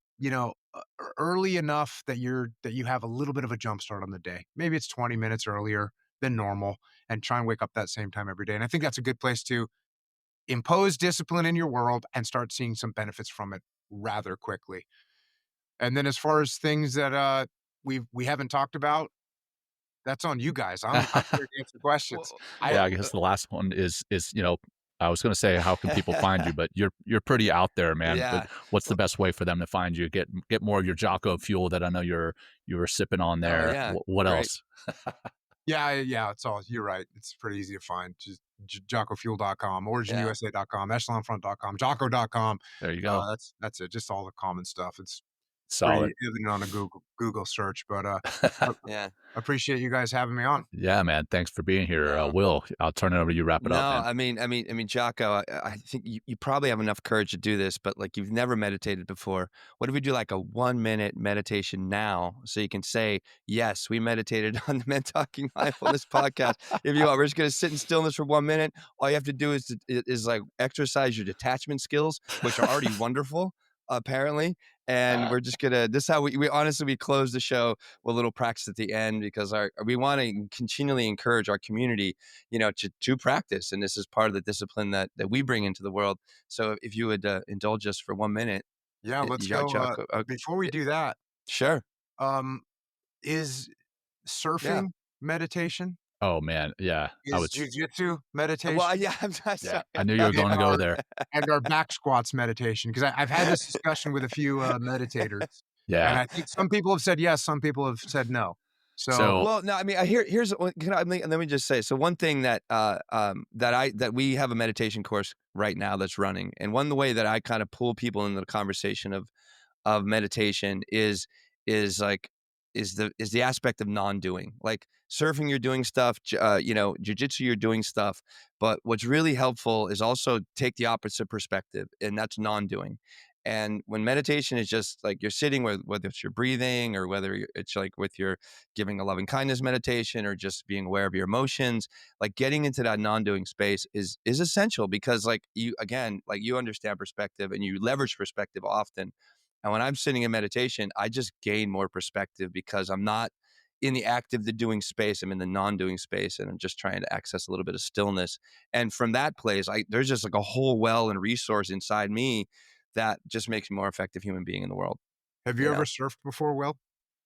early enough that you have a little bit of a jump start on the day. Maybe it's 20 minutes earlier than normal and try and wake up that same time every day. And I think that's a good place to impose discipline in your world and start seeing some benefits from it rather quickly. And then as far as things that we haven't talked about, that's on you guys. I'm here to answer questions. Well, I Yeah, well, I guess the last one is I was gonna say, how can people find you? But you're pretty out there, man. But yeah. what's the Well, best way for them to find you? Get more of your Jocko fuel that I know you were sipping on oh there. yeah, What great. else? Yeah, it's all you're right. It's pretty easy to find. Just jockofuel.com, Yeah, originusa.com, echelonfront.com, jocko.com. There you go. That's it. Just all the common stuff. It's pretty Solid. evident on a Google search, but I yeah. appreciate you guys having me on. Yeah, man. Thanks for being here. No. Will, I'll turn it over to you. Wrap it No, up, man. Jocko, I think you probably have enough courage to do this, but like you've never meditated before. What if we do like a 1 minute meditation now so you can say, yes, we meditated on the Men Talking Mindfulness podcast. If you want, we're just going to sit in stillness for 1 minute. All you have to do is like exercise your detachment skills, which are already wonderful, apparently. And we're just gonna. This is how we honestly we close the show with a little practice at the end because we want to continually encourage our community to practice. And this is part of the discipline that we bring into the world. So if you would indulge us for 1 minute, Yeah, let's go. Jocko. Before we do that, Sure. um, is Yeah. surfing meditation? Oh man, yeah. I Is was jujitsu meditation? Well, yeah, I'm yeah. sorry. I knew you were going to go Are there. and our back squats meditation? Because I've had this discussion with a few meditators, and Yeah. I think some people have said yes, some people have said no. So So Well, no, I mean, here's let me just say. So one thing that we have a meditation course right now that's running, and one the way that I kind of pull people into the conversation of meditation is the aspect of non-doing. Like surfing, you're doing stuff, jujitsu, you're doing stuff. But what's really helpful is also take the opposite perspective, and that's non-doing. And when meditation is just like you're sitting, whether it's your breathing or whether it's like with your giving a loving kindness meditation or just being aware of your emotions, like getting into that non-doing space is essential because like you again, like you understand perspective and you leverage perspective often. And when I'm sitting in meditation, I just gain more perspective because I'm not in the active, the doing space. I'm in the non-doing space, and I'm just trying to access a little bit of stillness. And from that place, there's just like a whole well and resource inside me that just makes me a more effective human being in the world. Have you You ever know, surfed before, Will?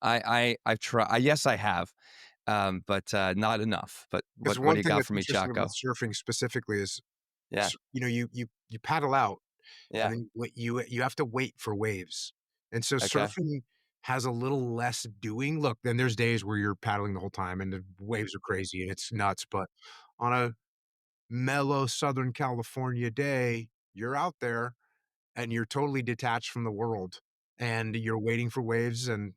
I've tried. Yes, I have, but not enough. But Because what one do you thing got that's for me, interesting about Jocko? surfing specifically is, Yeah, you paddle out, and yeah, then you have to wait for waves, and so okay. surfing has a little less doing. Look, then there's days where you're paddling the whole time and the waves are crazy and it's nuts, but on a mellow Southern California day, you're out there and you're totally detached from the world, and you're waiting for waves, and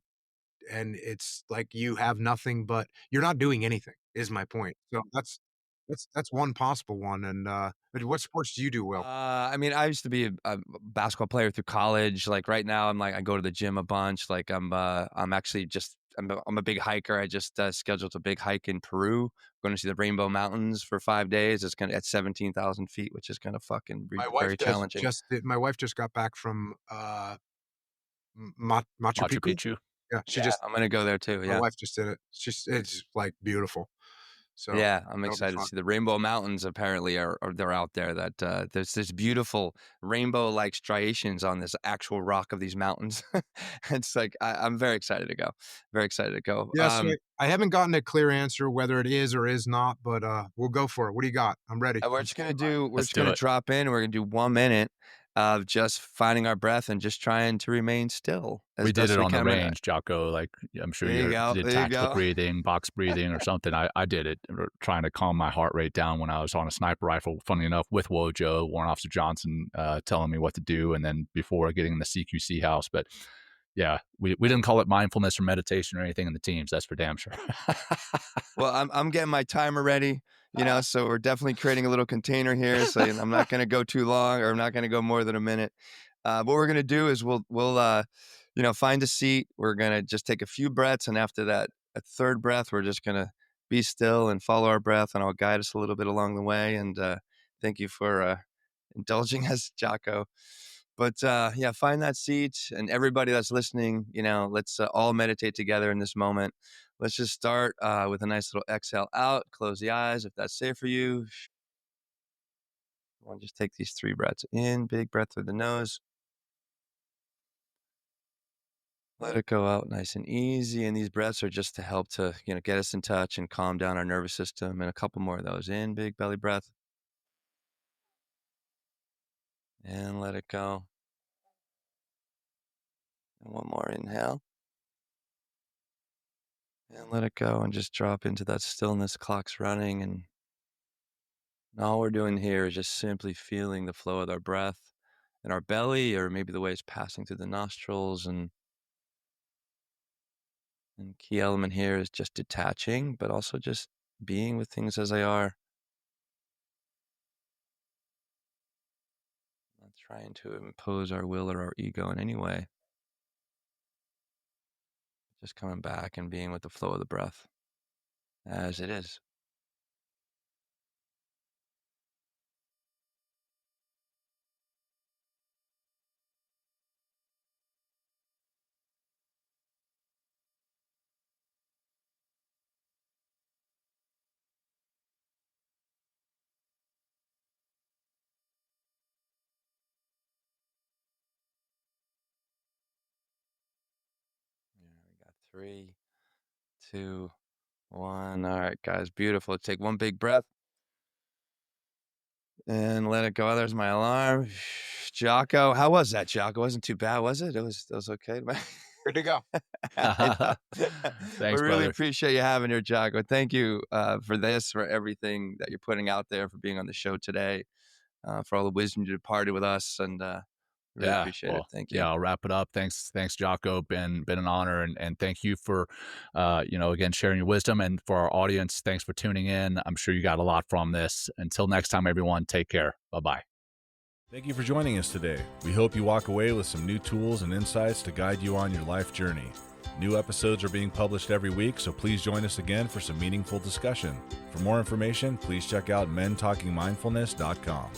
it's like you have nothing but you're not doing anything, is my point. So that's one possible one, and, but what sports do you do, Will? I mean, I used to be a basketball player through college. Like right now, I'm like I go to the gym a bunch. Like I'm actually just I'm a big hiker. I just scheduled a big hike in Peru. Going to see the Rainbow Mountains for 5 days. It's gonna at 17,000 feet, which is gonna fucking be My wife very challenging. just got back from, Machu Machu Picchu? Picchu. Yeah, Yeah, I'm gonna go there too. my Yeah. wife just did it. It's, like, beautiful. So, Yeah, I'm that'll be excited to fun. see the Rainbow Mountains. Apparently, are they're out there. That there's this beautiful rainbow-like striations on this actual rock of these mountains. It's like I'm very excited to go. Very excited to go. Yeah, so I haven't gotten a clear answer whether it is or is not, but, we'll go for it. What do you got? I'm ready. We're just gonna do. We're Let's just do gonna it. drop in. We're gonna do 1 minute of just finding our breath and just trying to remain still as We did best it we on the can. range, Jocko. Like I'm sure There you you go. did There you tactical go. breathing, box breathing, or something. I did it, trying to calm my heart rate down when I was on a sniper rifle. Funny enough, with Wojo, Warrant Officer Johnson, telling me what to do, and then before getting in the CQC house. But yeah, we didn't call it mindfulness or meditation or anything in the teams. That's for damn sure. Well, I'm getting my timer ready, so we're definitely creating a little container here. So I'm not going to go too long, or I'm not going to go more than a minute. What we're going to do is we'll find a seat. We're going to just take a few breaths, and after that, a third breath, we're just going to be still and follow our breath, and I'll guide us a little bit along the way. And thank you for indulging us, Jocko. But yeah, find that seat, and everybody that's listening, let's all meditate together in this moment. Let's just start with a nice little exhale out. Close the eyes if that's safe for you. We'll just take these 3 breaths in. Big breath through the nose. Let it go out nice and easy. And these breaths are just to help to get us in touch and calm down our nervous system. And a couple more of those in. Big belly breath. And let it go. And one more inhale. And let it go and just drop into that stillness. Clock's running, and all we're doing here is just simply feeling the flow of our breath in our belly, or maybe the way it's passing through the nostrils. And key element here is just detaching, but also just being with things as they are, not trying to impose our will or our ego in any way. Just coming back and being with the flow of the breath as it is. Yeah, we got 3, 2, 1. All right, guys, beautiful. Take one big breath and let it go. There's my alarm. Jocko, how was that, Jocko? Wasn't too bad, was it? It was okay. Good to go. I know. We Thanks, really brother. appreciate you having here, Jocko. Thank you for this, for everything that you're putting out there, for being on the show today, for all the wisdom you departed with us, and really Yeah, appreciate it. well, Thank you. yeah, I'll wrap it up. Thanks, Jocko. Been an honor, and thank you for, again sharing your wisdom, and for our audience, thanks for tuning in. I'm sure you got a lot from this. Until next time, everyone, take care. Bye bye. Thank you for joining us today. We hope you walk away with some new tools and insights to guide you on your life journey. New episodes are being published every week, so please join us again for some meaningful discussion. For more information, please check out mentalkingmindfulness.com.